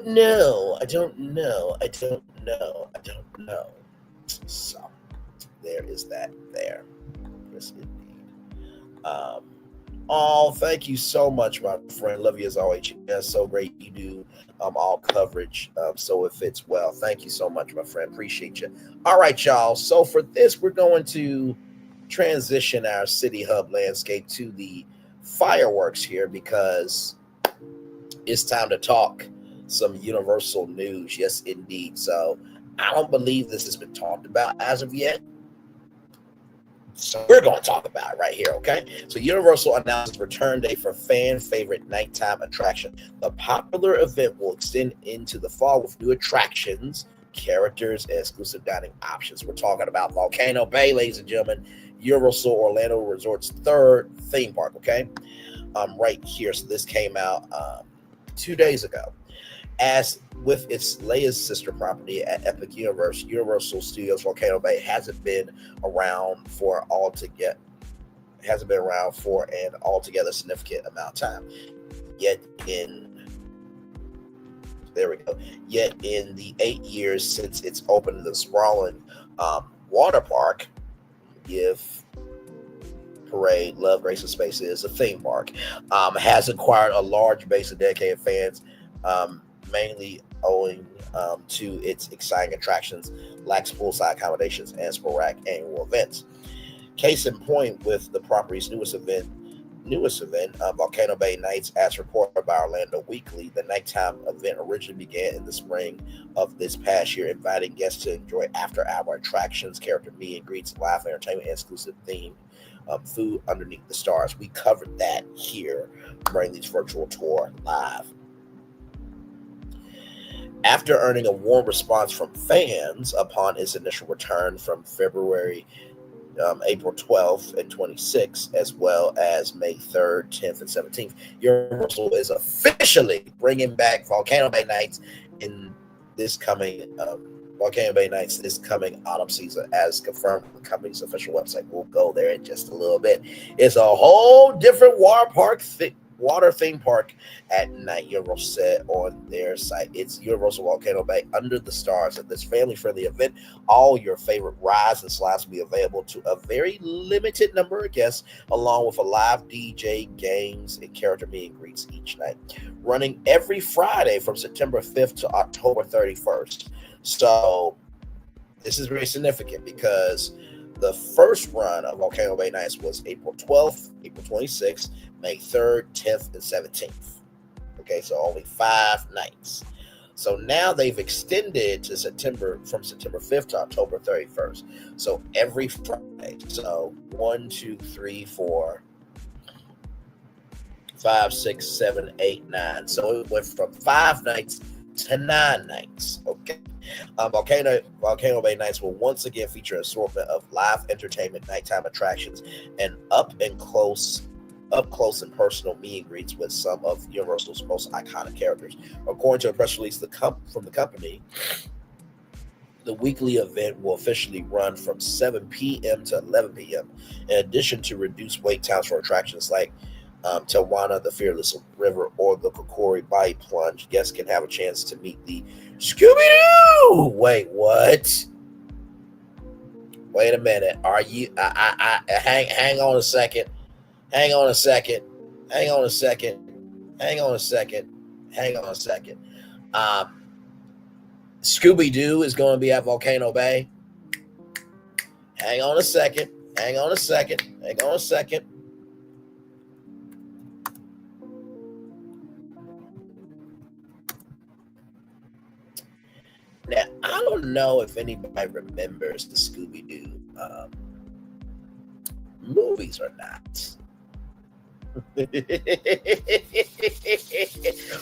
know. So there is that there. Yes, indeed. Thank you so much, my friend. Love you as always. That's so great. You do all coverage, so it fits well. Thank you so much, my friend. Appreciate you. All right, y'all. So for this, we're going to transition our city hub landscape to the fireworks here because it's time to talk some universal news. Yes, indeed. So I don't believe this has been talked about as of yet. So we're going to talk about it right here, okay? So Universal announced return date for fan favorite nighttime attraction. The popular event will extend into the fall with new attractions, characters, and exclusive dining options. We're talking about Volcano Bay, ladies and gentlemen. Universal Orlando Resort's third theme park, okay? Right here. So this came out 2 days ago. As with its latest sister property at Epic Universe, Universal Studios Volcano Bay hasn't been around for an altogether significant amount of time. Yet in the 8 years since it's opened, the sprawling water park, Give, Parade, Love, Grace, and Space is a theme park, has acquired a large base of dedicated fans, mainly owing to its exciting attractions, lax poolside accommodations, and sporadic annual events. Case in point with the property's newest event, Volcano Bay Nights, as reported by Orlando Weekly. The nighttime event originally began in the spring of this past year, inviting guests to enjoy after-hour attractions, character meet and greets, live entertainment, and exclusive theme food underneath the stars. We covered that here during these virtual tour live. After earning a warm response from fans upon its initial return from April 12th and 26th, as well as May 3rd, 10th, and 17th, Universal is officially bringing back Volcano Bay Nights in this coming autumn season, as confirmed on the company's official website. We'll go there in just a little bit. It's a whole different water theme park at night, Universal said on their site. It's Universal Volcano Bay under the stars. At this family-friendly event, all your favorite rides and slides will be available to a very limited number of guests, along with a live DJ, games, and character meet and greets each night, running every Friday from September 5th to October 31st. So this is very significant because the first run of Volcano Bay Nights was April 12th, April 26th, May 3rd, 10th, and 17th. Okay, so only 5 nights. So now they've extended to from September 5th to October 31st. So every Friday. So 1, 2, 3, 4, 5, 6, 7, 8, 9. So it went from 5 nights to 9 nights. Okay. Volcano Bay Nights will once again feature an assortment of live entertainment, nighttime attractions, and up close and personal meet and greets with some of Universal's most iconic characters. According to a press release from the company, the weekly event will officially run from 7 p.m. to 11 p.m. In addition to reduced wait times for attractions like Tawana, the Fearless River, or the Kokori Body Plunge, guests can have a chance to meet the Scooby-Doo! Wait, what? Wait a minute. Are you... hang on a second. Hang on a second. Scooby-Doo is going to be at Volcano Bay. Hang on a second. Now, I don't know if anybody remembers the Scooby-Doo movies or not.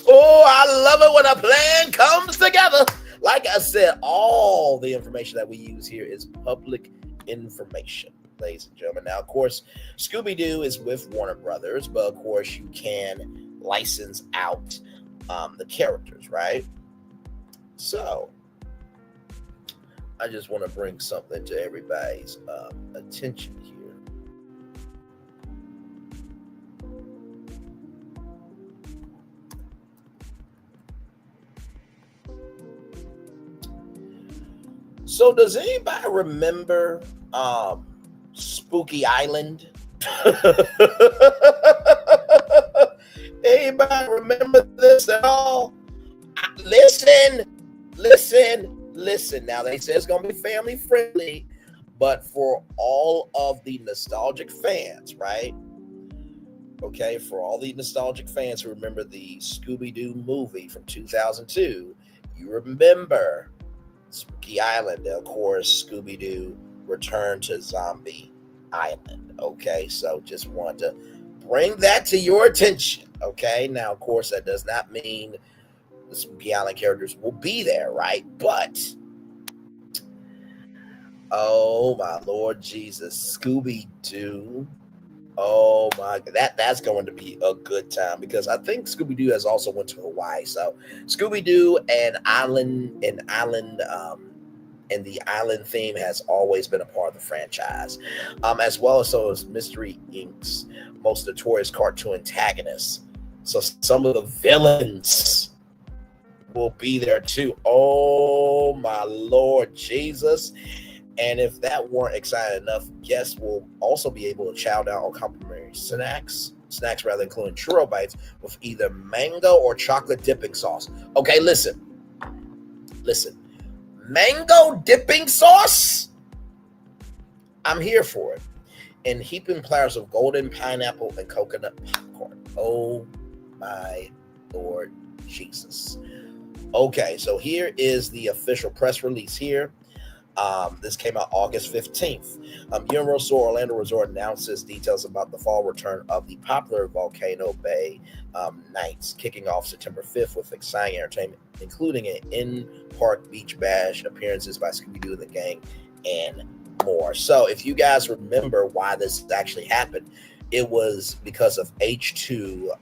Oh, I love it when a plan comes together. Like I said, all the information that we use here is public information, ladies and gentlemen. Now, of course, Scooby-Doo is with Warner Brothers, but of course you can license out the characters, right? So I just want to bring something to everybody's attention here. So does anybody remember Spooky Island? Anybody remember this at all? Listen. Now, they say it's going to be family friendly, but for all of the nostalgic fans, right? Okay, for all the nostalgic fans who remember the Scooby-Doo movie from 2002, you remember Spooky Island. Of course, Scooby-Doo Return to Zombie Island. Okay, so just want to bring that to your attention. Okay, now, of course, that does not mean the Spooky Island characters will be there, right? But Oh my Lord Jesus, Scooby-Doo. Oh my God, that's going to be a good time because I think Scooby-Doo has also went to Hawaii. So Scooby-Doo and the island theme has always been a part of the franchise, as well as so is Mystery Inc.'s most notorious cartoon antagonists. So some of the villains will be there too. Oh my Lord Jesus. And if that weren't exciting enough, guests will also be able to chow down on complimentary snacks rather, including churro bites with either mango or chocolate dipping sauce. Okay, listen. Mango dipping sauce? I'm here for it. And heaping platters of golden pineapple and coconut popcorn. Oh my Lord Jesus. Okay, so here is the official press release here. This came out August 15th. Universal Orlando Resort announces details about the fall return of the popular Volcano Bay nights, kicking off September 5th with exciting entertainment, including an in-park beach bash, appearances by Scooby-Doo and the gang, and more. So if you guys remember why this actually happened, it was because of H2O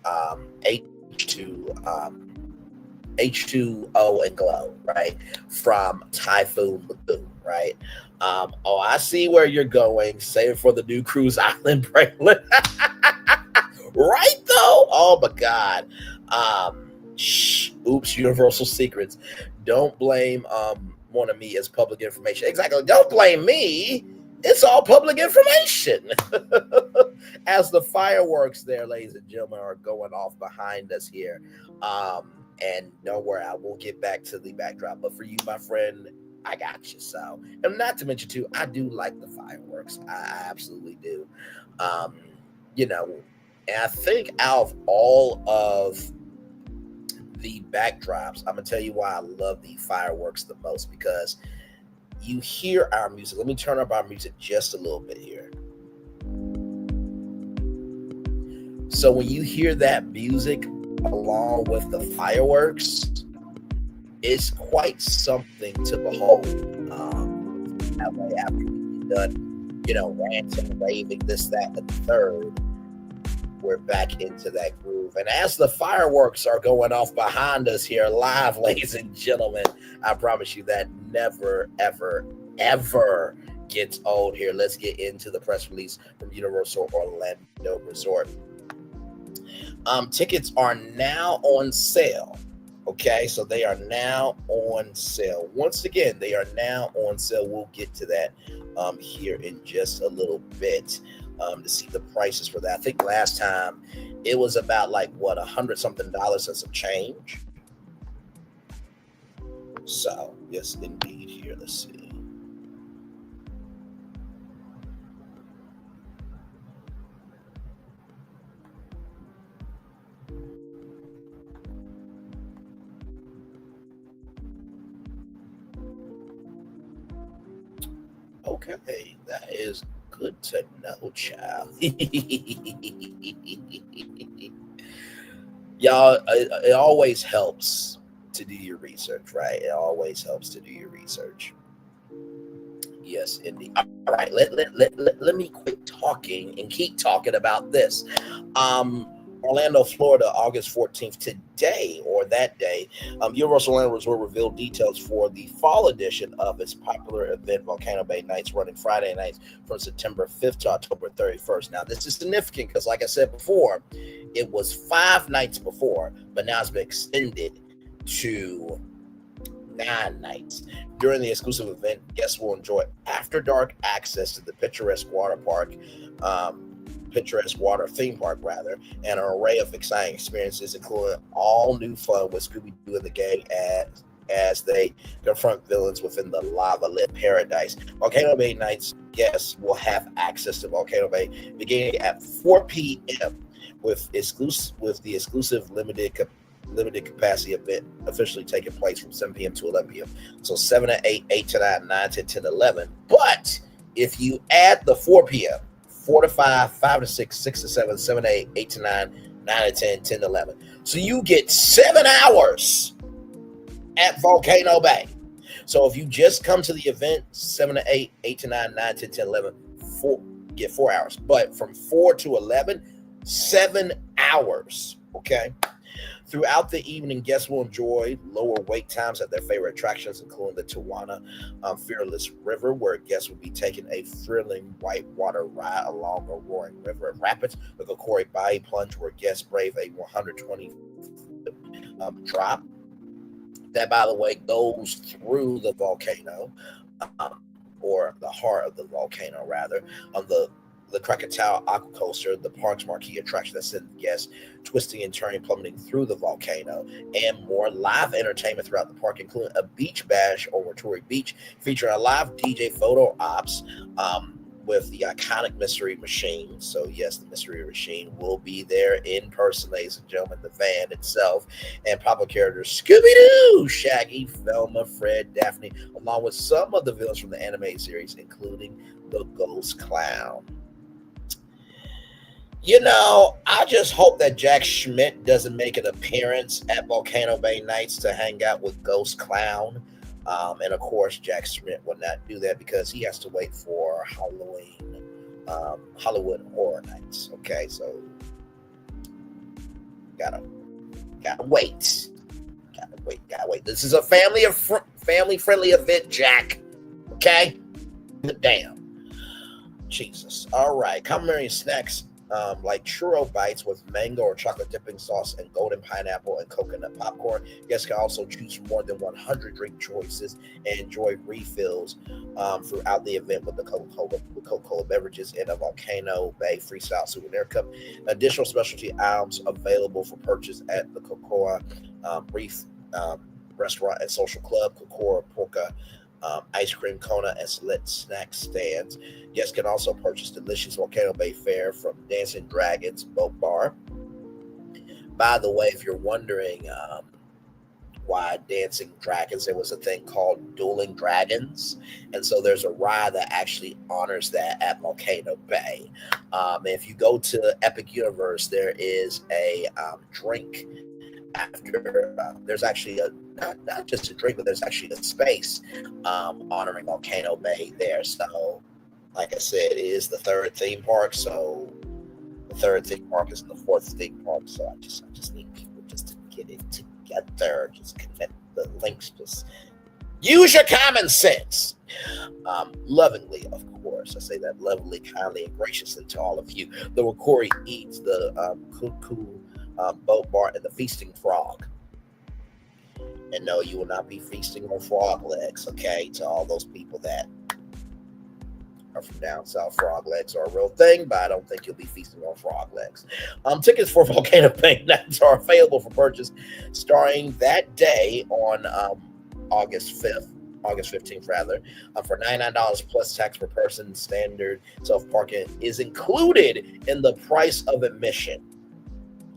and Glow, right? From Typhoon Lagoon, right? I see where you're going. Save it for the new Cruise Island bracelet. Right, though? Oh, my God. Oops, Universal Secrets. Don't blame one of me as public information. Exactly. Don't blame me. It's all public information. As the fireworks there, ladies and gentlemen, are going off behind us here. And don't worry, I will get back to the backdrop. But for you, my friend, I got you. So, and not to mention too, I do like the fireworks. I absolutely do. And I think out of all of the backdrops, I'm gonna tell you why I love the fireworks the most, because you hear our music. Let me turn up our music just a little bit here. So when you hear that music along with the fireworks, it's quite something to behold. That way, after we've done, ranting, raving, this, that, and the third, we're back into that groove. And as the fireworks are going off behind us here live, ladies and gentlemen, I promise you that never, ever, ever gets old here. Let's get into the press release from Universal Orlando Resort. Tickets are now on sale. Okay, so they are now on sale. Once again, they are now on sale. We'll get to that here in just a little bit to see the prices for that. I think last time it was about $100-something and some change. So, yes, indeed. Here, let's see. Okay, that is good to know, child. Y'all, it always helps to do your research, right? It always helps to do your research. Yes, indeed. All right, let me quit talking and keep talking about this. Orlando, Florida, August 14th, today or that day, Universal Orlando Resort revealed details for the fall edition of its popular event, Volcano Bay Nights, running Friday nights from September 5th to October 31st. Now, this is significant because, like I said before, it was 5 nights before, but now it's been extended to 9 nights. During the exclusive event, guests will enjoy after-dark access to the picturesque water theme park, and an array of exciting experiences, including all new fun with Scooby-Doo and the gang as they confront villains within the lava-lit paradise. Volcano Bay Nights guests will have access to Volcano Bay beginning at 4 p.m. with the exclusive limited capacity event officially taking place from 7 p.m. to 11 p.m. So 7 to 8, 8 to 9, 9 to 10 to 11. But if you add the 4 p.m., 4 to 5, 5 to 6, 6 to 7, 7 to 8, 8 to 9, 9 to 10, 10 to 11. So you get 7 hours at Volcano Bay. So if you just come to the event 7 to 8, 8 to 9, 9 to 10, 11, get 4 hours. But from 4 to 11, 7 hours. Okay. Throughout the evening, guests will enjoy lower wait times at their favorite attractions, including the Tijuana Fearless River, where guests will be taking a thrilling whitewater ride along a roaring river of rapids. The Kokori Bayou Plunge, where guests brave a 120 drop. That, by the way, goes through the volcano, or the heart of the volcano, rather, on the Krakatoa Aqua Coaster, the park's marquee attraction that sends guests twisting and turning, plummeting through the volcano, and more live entertainment throughout the park, including a beach bash over Torrey Beach, featuring a live DJ photo ops with the iconic Mystery Machine. So yes, the Mystery Machine will be there in person, ladies and gentlemen, the van itself, and popular characters Scooby-Doo, Shaggy, Velma, Fred, Daphne, along with some of the villains from the animated series, including the Ghost Clown. You know, I just hope that Jack Schmidt doesn't make an appearance at Volcano Bay Nights to hang out with Ghost Clown. And of course, Jack Schmidt will not do that because he has to wait for Halloween, Hollywood Horror Nights. Okay, so gotta wait. Gotta wait. This is a family-friendly event, Jack. Okay? Damn. Jesus. All right. Complimentary snacks like churro bites with mango or chocolate dipping sauce and golden pineapple and coconut popcorn. Guests can also choose from more than 100 drink choices and enjoy refills throughout the event with the Coca-Cola beverages in a Volcano Bay Freestyle Souvenir Cup. Additional specialty items available for purchase at the Cocoa Reef Restaurant and Social Club, Cocoa Polka ice cream Kona and select snack stands. Guests can also purchase delicious Volcano Bay fare from Dancing Dragons Boat Bar. By the way, if you're wondering why Dancing Dragons, there was a thing called Dueling Dragons, and so there's a ride that actually honors that at Volcano Bay. If you go to Epic Universe, there is a drink after there's actually a not just a drink, but there's actually a space honoring Volcano Bay there. So like I said, it is the third theme park, so the third theme park is in the fourth theme park. So I just need people just to get it together, just connect the links, just use your common sense. Lovingly, of course, I say that lovingly, kindly, and graciously to all of you. The Wakori Eats, the Cuckoo Boat Bar, and the Feasting Frog. And no, you will not be feasting on frog legs, okay? To all those people that are from down south, frog legs are a real thing, but I don't think you'll be feasting on frog legs. Tickets for Volcano Bay Nights are available for purchase starting that day on August 15th, rather, for $99 plus tax per person. Standard self-parking is included in the price of admission.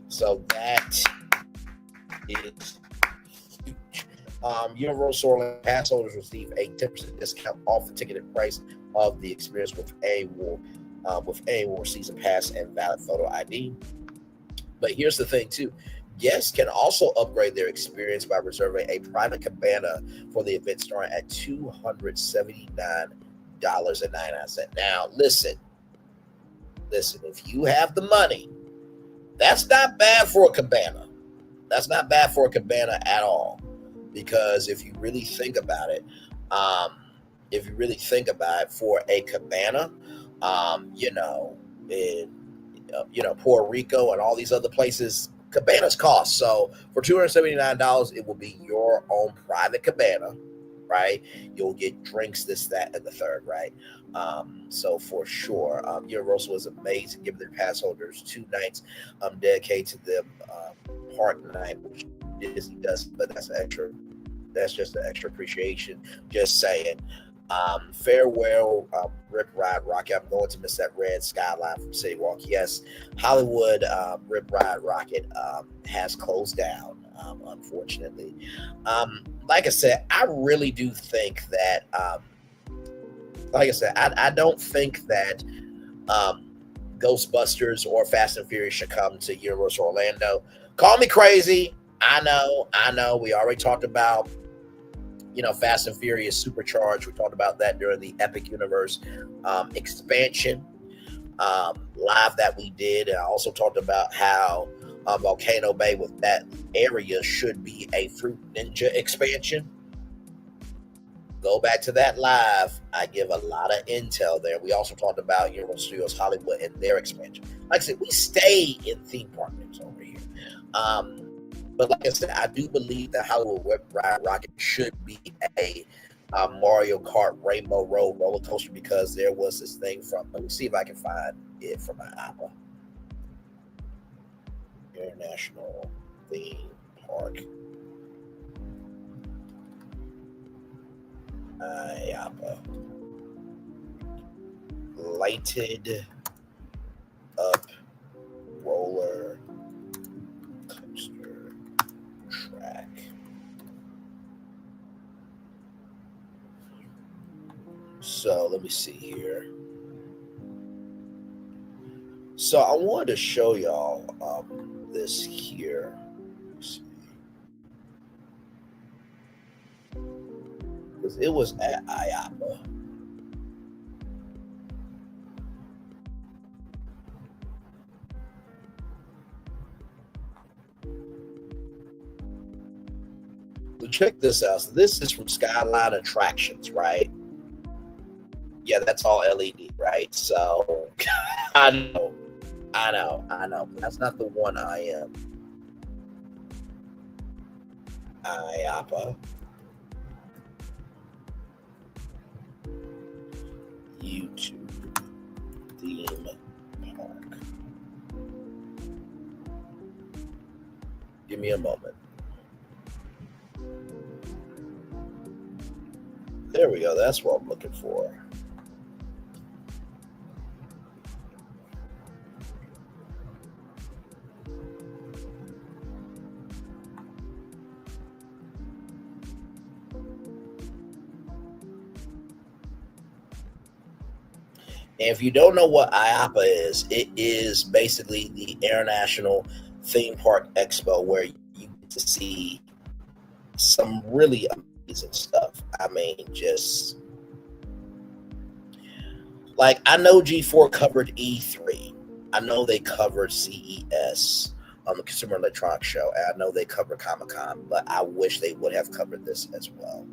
So that is huge. Universal Orlando pass holders receive a 10% discount off the ticketed price of the experience with a war season pass and valid photo ID. But here's the thing too. Guests can also upgrade their experience by reserving a private cabana for the event starting at $279.99. Now, listen, if you have the money, that's not bad for a cabana. That's not bad for a cabana at all. Because if you really think about it, for a cabana, in Puerto Rico and all these other places, cabanas cost. So for $279, it will be your own private cabana, right? You'll get drinks, this, that, and the third, right? So for sure, Universal is amazing, giving their pass holders 2 nights dedicated to them park night, which Disney does, but that's just an extra appreciation. Just saying. Farewell, Rip Ride Rocket. I'm going to miss that red skyline from City Walk. Yes, Hollywood Rip Ride Rocket has closed down, unfortunately. Like I said, I really do think that, I don't think that Ghostbusters or Fast and Furious should come to Universal Orlando. Call me crazy. I know. We already talked about Fast and Furious Supercharged. We talked about that during the Epic Universe expansion live that we did. And I also talked about how Volcano Bay with that area should be a Fruit Ninja expansion. Go back to that live. I give a lot of intel there. We also talked about Universal Studios Hollywood and their expansion. Like I said, we stay in theme park news over here. But like I said, I do believe that Hollywood Web Ride Rocket should be a Mario Kart Rainbow Road roller coaster, because there was this thing from, let me see if I can find it from IAPA. International Theme Park. IAPA. Lighted up roller coaster track. So let me see here. So I wanted to show y'all this here. Because it was at IAPA. So check this out. So this is from Skyline Attractions, right? Yeah, that's all LED, right? So I know. That's not the one I am. IAPA. YouTube theme park. Give me a moment. There we go. That's what I'm looking for. And if you don't know what IAPA is, it is basically the International Theme Park Expo, where you get to see some really amazing stuff. I mean, just like, I know G4 covered E3. I know they covered CES on the Consumer Electronics Show. And I know they covered Comic-Con, but I wish they would have covered this as well.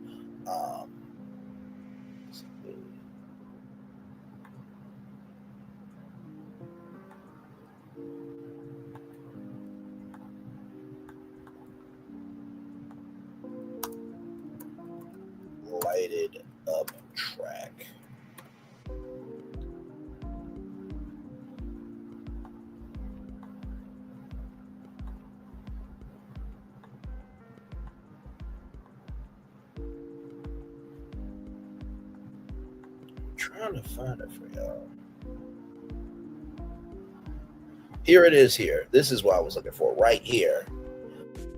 Lighted up track. I'm trying to find it for y'all. Here it is here. This is what I was looking for right here.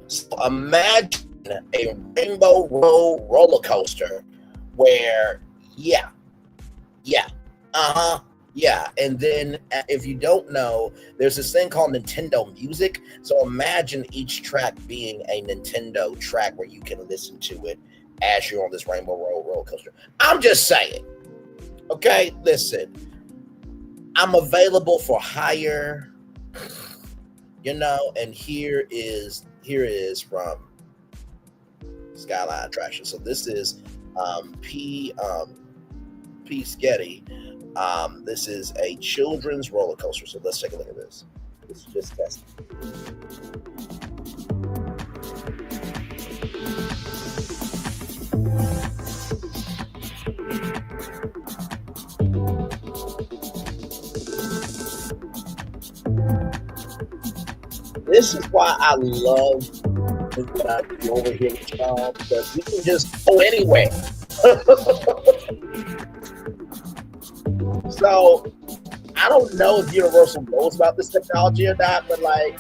So imagine a Rainbow Road roller coaster where, yeah. And then if you don't know, there's this thing called Nintendo Music. So imagine each track being a Nintendo track where you can listen to it as you're on this Rainbow Road roller coaster. I'm just saying. Okay, listen. I'm available for hire, and here is from Skyline Attraction. So this is P. Sketty. This is a children's roller coaster. So let's take a look at this. This is just testing. This is why I love when I do over here with y'all, because you can just go anywhere. So I don't know if Universal knows about this technology or not, but like,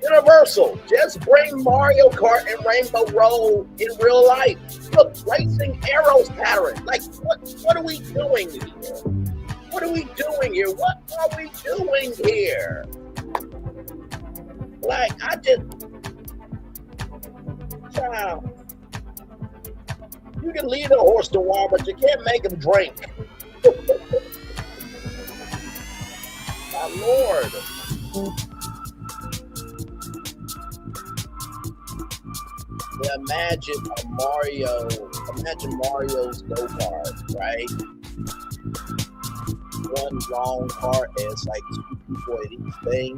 Universal, just bring Mario Kart and Rainbow Road in real life. Look, racing arrows pattern. Like, what are we doing here? What are we doing here? What are we doing here? Like, I just, child. You can lead a horse to water, but you can't make him drink. My Lord. Yeah, imagine Mario's go-kart, right? One long part and it's like 2 people at each thing.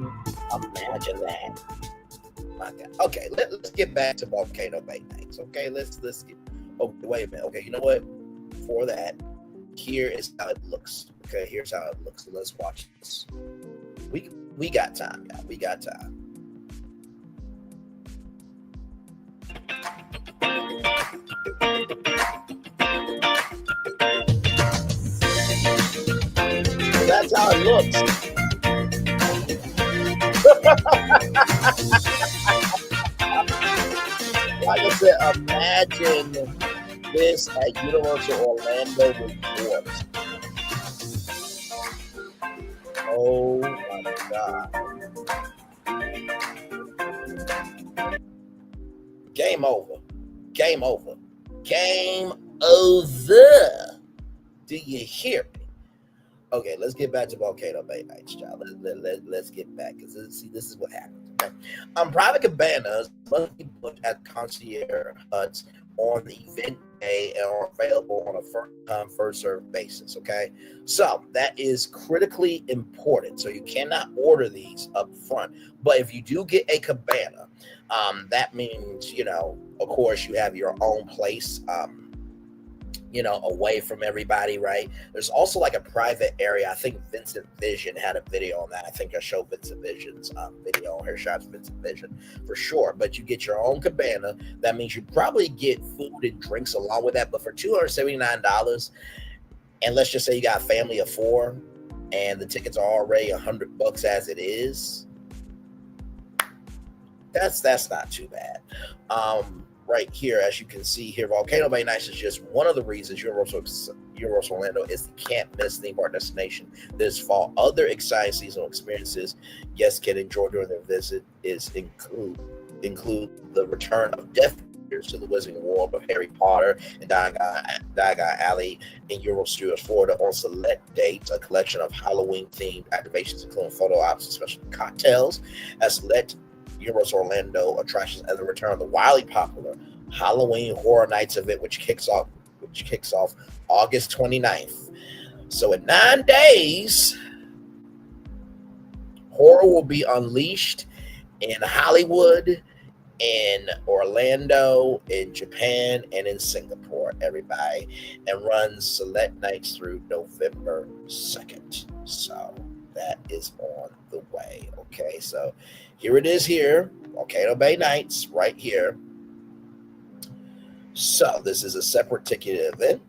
Imagine that. My God. Okay, let's get back to Volcano Bay Nights. Okay, let's get. Oh, wait a minute. Okay, you know what? For that, here is how it looks. Okay, here's how it looks. Let's watch this. We got time, y'all. We got time. So that's how it looks. Like I said, imagine this at Universal Orlando Resort. Oh my God. Game over. Game over. Game over. Do you hear me? Okay, let's get back to Volcano Bay Nights, child. Let's get back, because this is what happens. Okay? Private cabanas must be booked at concierge huts on the event day and are available on a first-come, first-served basis, okay? So that is critically important. So you cannot order these up front. But if you do get a cabana, that means, of course, you have your own place, away from everybody, right? There's also like a private area. I think Vincent Vision had a video on that. I think I showed Vincent Vision's video on her shots, Vincent Vision for sure. But you get your own cabana. That means you probably get food and drinks along with that. But for $279, and let's just say you got a family of 4 and the tickets are already $100 as it is, that's not too bad. Right here, as you can see here, Volcano Bay Nights is just one of the reasons Universal Orlando is the can't-miss theme park destination this fall. Other exciting seasonal experiences guests can enjoy during their visit include the return of Death Eaters to the Wizarding World of Harry Potter and Diagon Alley in Universal Studios Florida on select dates. A collection of Halloween-themed activations, including photo ops and special cocktails, at select Universal Orlando attractions, and the return of the wildly popular Halloween Horror Nights event, which kicks off August 29th. So in 9 days, horror will be unleashed in Hollywood, in Orlando, in Japan, and in Singapore, everybody, and runs select nights through November 2nd. So that is on the way. Okay, so here it is here, Volcano Bay Nights, right here. So this is a separate ticketed event.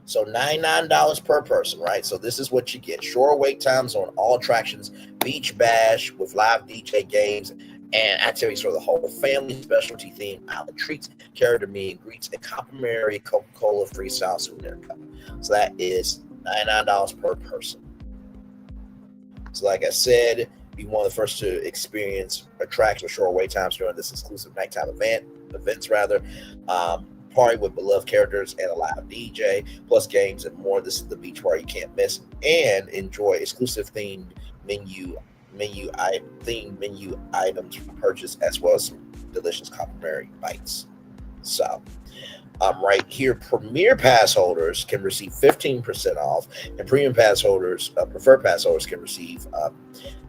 So $99 per person, right? So this is what you get. Short wait times on all attractions, beach bash with live DJ games and activities for the whole family, specialty themed island treats, character meet and greets, and complimentary Coca-Cola freestyle souvenir cup. So that is $99 per person. So like I said, be one of the first to experience attractions with short wait times during this exclusive nighttime events. Party with beloved characters and a live DJ, plus games and more. This is the beach party you can't miss, and enjoy exclusive themed menu items for purchase, as well as some delicious complimentary bites. So right here, Premier Pass holders can receive 15% off, and Premium Pass holders, Preferred Pass holders, can receive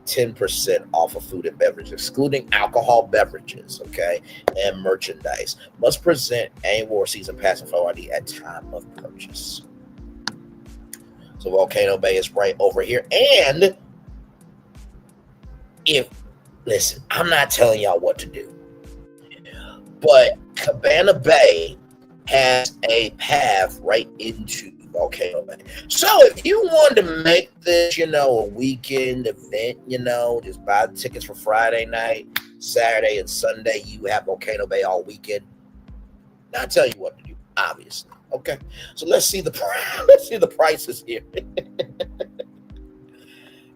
10% off of food and beverages, excluding alcohol beverages, okay, and merchandise. Must present annual or season pass and photo ID at time of purchase. So Volcano Bay is right over here. And listen, I'm not telling y'all what to do, but Cabana Bay has a path right into Volcano Bay. So if you wanted to make this, a weekend event, just buy the tickets for Friday night, Saturday, and Sunday, you have Volcano Bay all weekend. Now I'll tell you what to do, obviously. Okay, so let's see the prices here.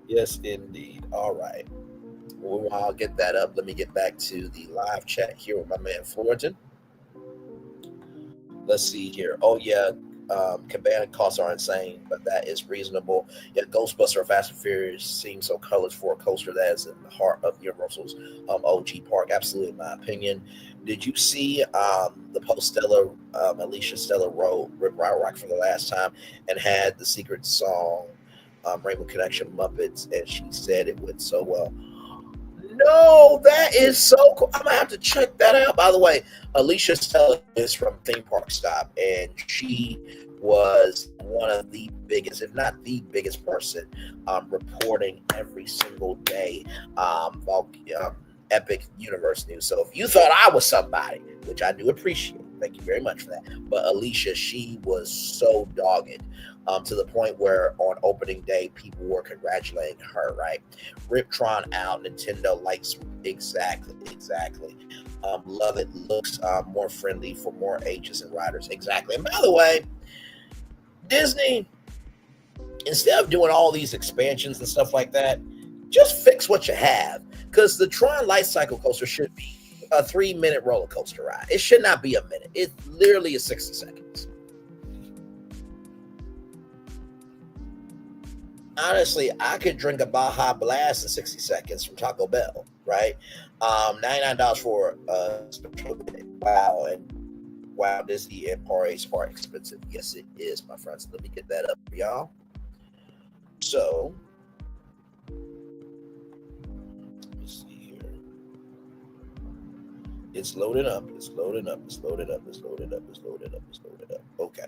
Yes, indeed. All right. Well, while I'll get that up, let me get back to the live chat here with my man Fullerton. Let's see here. Oh yeah, cabana costs are insane, but that is reasonable. Yeah, Ghostbuster Fast and Furious seems so colorless for a coaster that is in the heart of Universal's OG park. Absolutely, in my opinion. Did you see the post Stella, Alicia Stella rode Rip Ride Rock for the last time and had the secret song Rainbow Connection Muppets, and she said it went so well. No, that is so cool. I'm gonna have to check that out. By the way, Alicia Stella is from Theme Park Stop, and she was one of the biggest, if not the biggest person, reporting every single day Epic Universe news. So if you thought I was somebody, which I do appreciate, thank you very much for that. But Alicia, she was so dogged. To the point where on opening day, people were congratulating her, right? Riptron out, Nintendo likes, exactly. Love it, looks more friendly for more ages and riders, exactly. And by the way, Disney, instead of doing all these expansions and stuff like that, just fix what you have. Because the Tron Light Cycle Coaster should be a 3-minute roller coaster ride. It should not be a minute. It literally is 60 seconds. Honestly, I could drink a Baja Blast in 60 seconds from Taco Bell, right? $99 for a special day. Wow, and wow, Disney and parades are expensive. Yes, it is, my friends. Let me get that up for y'all. So, let's see here. It's loading up. Okay.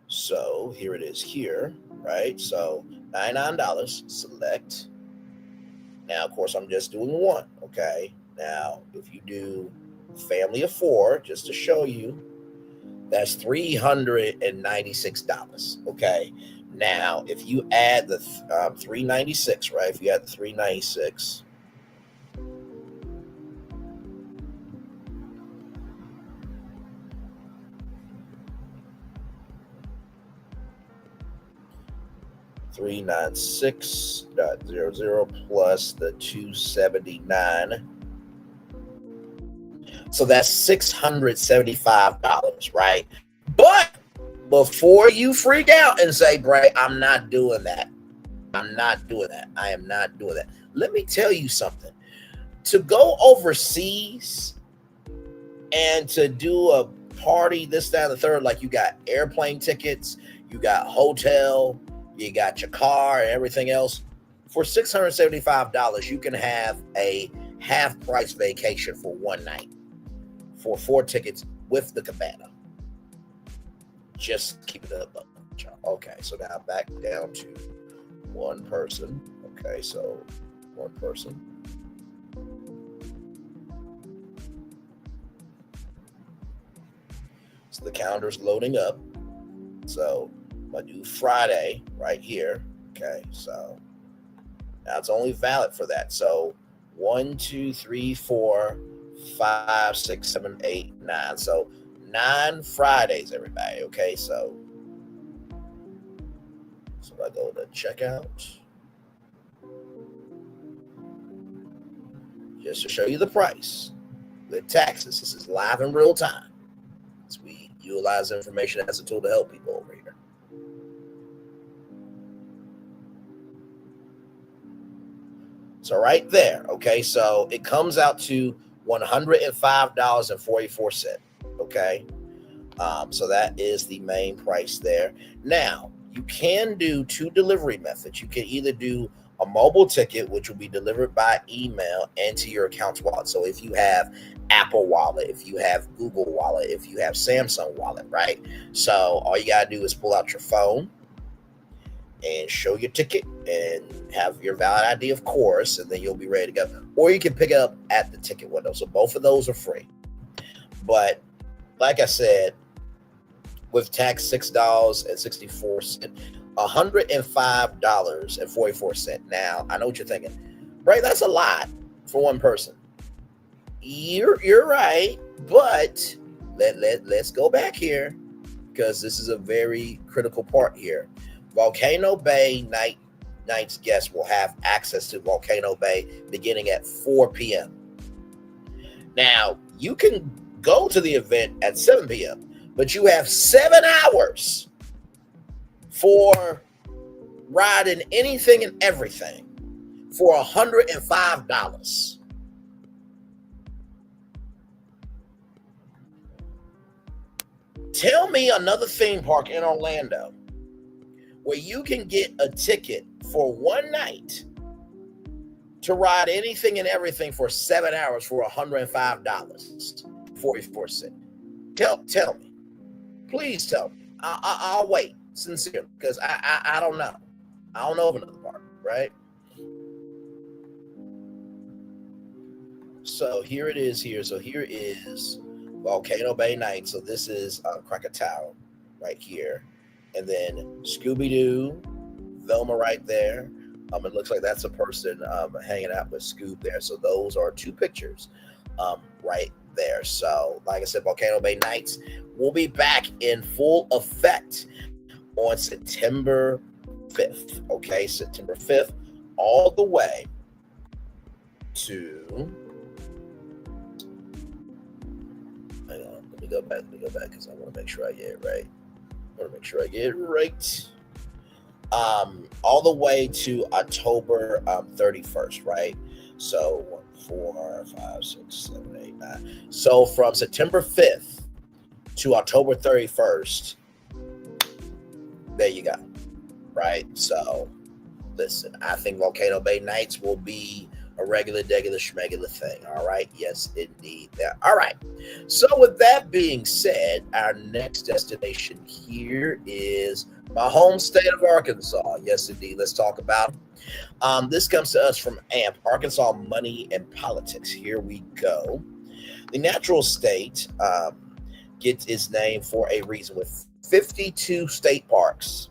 So here it is here, right? So $99, select. Now, of course, I'm just doing one, okay? Now, if you do family of 4, just to show you, that's $396, okay? Now, if you add the $396, right? If you add the $396, $396.00 plus the $279. So that's $675, right? But before you freak out and say, Bray, I'm not doing that. I am not doing that. Let me tell you something. To go overseas and to do a party, this, that, and the third, like you got airplane tickets, you got hotel, you got your car and everything else. For $675, you can have a half-price vacation for one night for 4 tickets with the cabana. Just keep it up. Okay, so now back down to one person. Okay, so one person. So the calendar's loading up. So I do Friday right here. Okay, so now it's only valid for that. So 1, 2, 3, 4, 5, 6, 7, 8, 9. So 9 Fridays, everybody. Okay, so I go to checkout. Just to show you the price with taxes. This is live in real time. So we utilize information as a tool to help people over here. So right there, okay, so it comes out to $105.44, okay? So that is the main price there. Now, you can do 2 delivery methods. You can either do a mobile ticket, which will be delivered by email and to your account's wallet. So if you have Apple Wallet, if you have Google Wallet, if you have Samsung Wallet, right? So all you got to do is pull out your phone and show your ticket and have your valid ID, of course, and then you'll be ready to go. Or you can pick it up at the ticket window. So both of those are free. But like I said, with tax $6.64, $105.44. Now, I know what you're thinking. Right, that's a lot for one person. You're right, but let's go back here because this is a very critical part here. Volcano Bay night's guests will have access to Volcano Bay beginning at 4 p.m. Now, you can go to the event at 7 p.m., but you have 7 hours for riding anything and everything for $105. Tell me another theme park in Orlando where you can get a ticket for one night to ride anything and everything for 7 hours for $105, 44 cents. Tell me. Please tell me. I'll wait, sincerely, because I don't know. I don't know of another park, right? So here it is here. So here is Volcano Bay Night. So this is Krakatoa right here. And then Scooby-Doo, Velma right there. It looks like that's a person hanging out with Scoob there. So those are 2 pictures right there. So like I said, Volcano Bay Nights will be back in full effect on September 5th. Okay, September 5th, all the way to... Hang on, let me go back because I want to make sure I get it right. All the way to October 31st, right? So 1, 4, 5, 6, 7, 8, 9. So from September 5th to October 31st, there you go, right? So listen, I think Volcano Bay Nights will be a regular schmegular thing. All right. Yes, indeed. Yeah. All right. So with that being said, our next destination here is my home state of Arkansas. Yes, indeed. Let's talk about it. This comes to us from AMP, Arkansas Money and Politics. Here we go. The natural state gets its name for a reason with 52 state parks.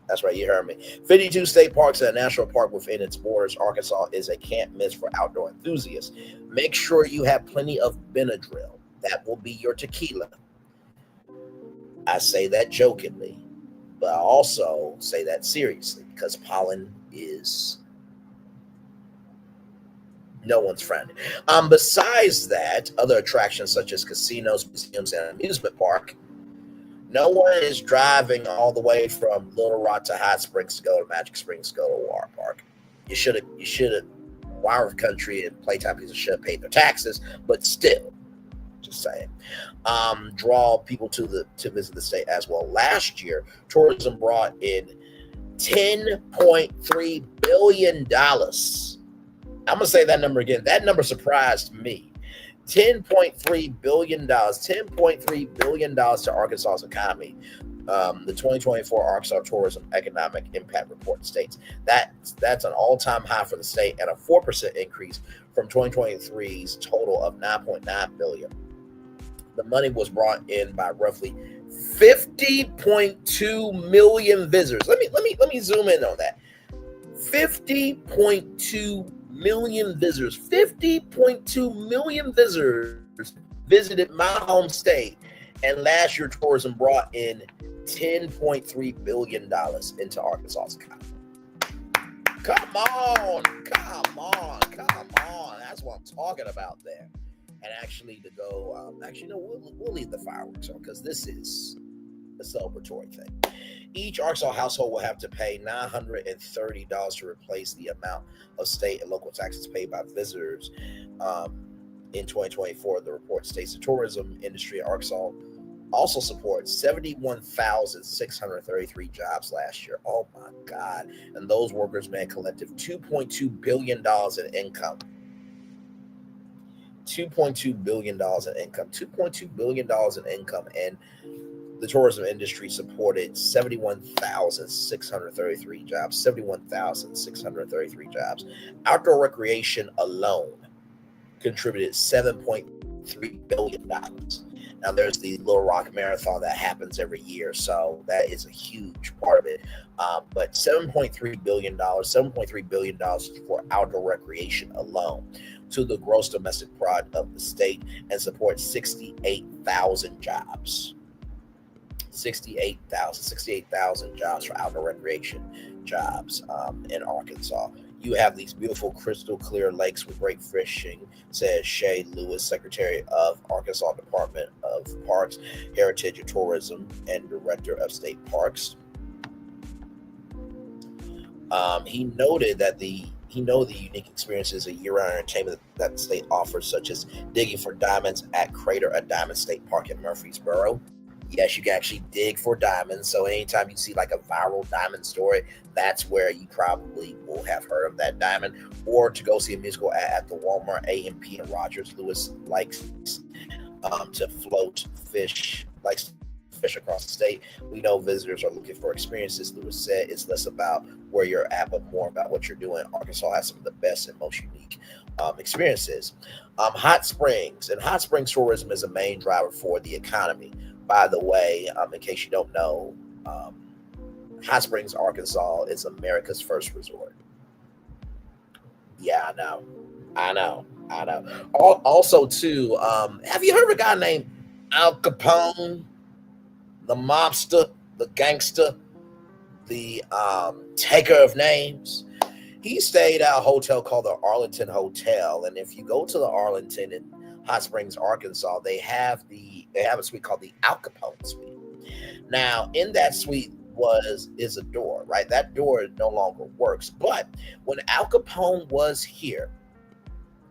That's right, you heard me. 52 state parks and a national park within its borders. Arkansas is a can't miss for outdoor enthusiasts. Make sure you have plenty of Benadryl. That will be your tequila. I say that jokingly, but I also say that seriously because pollen is no one's friend. Besides that, other attractions such as casinos, museums, and amusement park. No one is driving all the way from Little Rock to Hot Springs to go to Magic Springs to go to Water Park. You should have Wild Country and Playtime people should have paid their taxes, but still, just saying. Draw people to visit the state as well. Last year, tourism brought in $10.3 billion. I'm gonna say that number again. That number surprised me. $10.3 billion. $10.3 billion to Arkansas's economy. The 2024 Arkansas Tourism Economic Impact Report states that's an all-time high for the state and a 4% increase from 2023's total of $9.9 billion. The money was brought in by roughly 50.2 million visitors. Let me zoom in on that. 50.2 million visitors. 50.2 million visitors visited my home state, and last year tourism brought in $10.3 billion into Arkansas's economy. Come on. That's what I'm talking about there. And actually to go, we'll leave the fireworks on because this is a celebratory thing. Each Arkansas household will have to pay $930 to replace the amount of state and local taxes paid by visitors. In 2024, the report states the tourism industry in Arkansas also supports 71,633 jobs last year. Oh my God. And those workers made a collective $2.2 billion in income. $2.2 billion in income. $2.2 billion in income. And the tourism industry supported 71,633 jobs. 71,633 jobs. Outdoor recreation alone contributed $7.3 billion. Now, there's the Little Rock Marathon that happens every year, so that is a huge part of it. But $7.3 billion for outdoor recreation alone to the gross domestic product of the state and supports 68,000 jobs. 68,000 jobs for outdoor recreation jobs in Arkansas. You have these beautiful crystal clear lakes with great fishing, says Shay Lewis, Secretary of Arkansas Department of Parks, Heritage and Tourism, and Director of State Parks. He noted that the unique experiences of year-round entertainment that the state offers, such as digging for diamonds at Crater, a diamond state park in Murfreesboro. Yes, you can actually dig for diamonds. So anytime you see like a viral diamond story, that's where you probably will have heard of that diamond. Or to go see a musical at the Walmart A&P and Rogers. Lewis likes to float fish, likes to fish across the state. We know visitors are looking for experiences. Lewis said it's less about where you're at, but more about what you're doing. Arkansas has some of the best and most unique experiences. Hot springs. And hot springs tourism is a main driver for the economy. By the way, in case you don't know, Hot Springs, Arkansas is America's first resort. Yeah, I know. Also, too, have you heard of a guy named Al Capone, the mobster, the gangster, the taker of names? He stayed at a hotel called the Arlington Hotel, and if you go to the Arlington in Hot Springs, Arkansas, they have a suite called the Al Capone suite. Now, in that suite is a door, right? That door no longer works. But when Al Capone was here,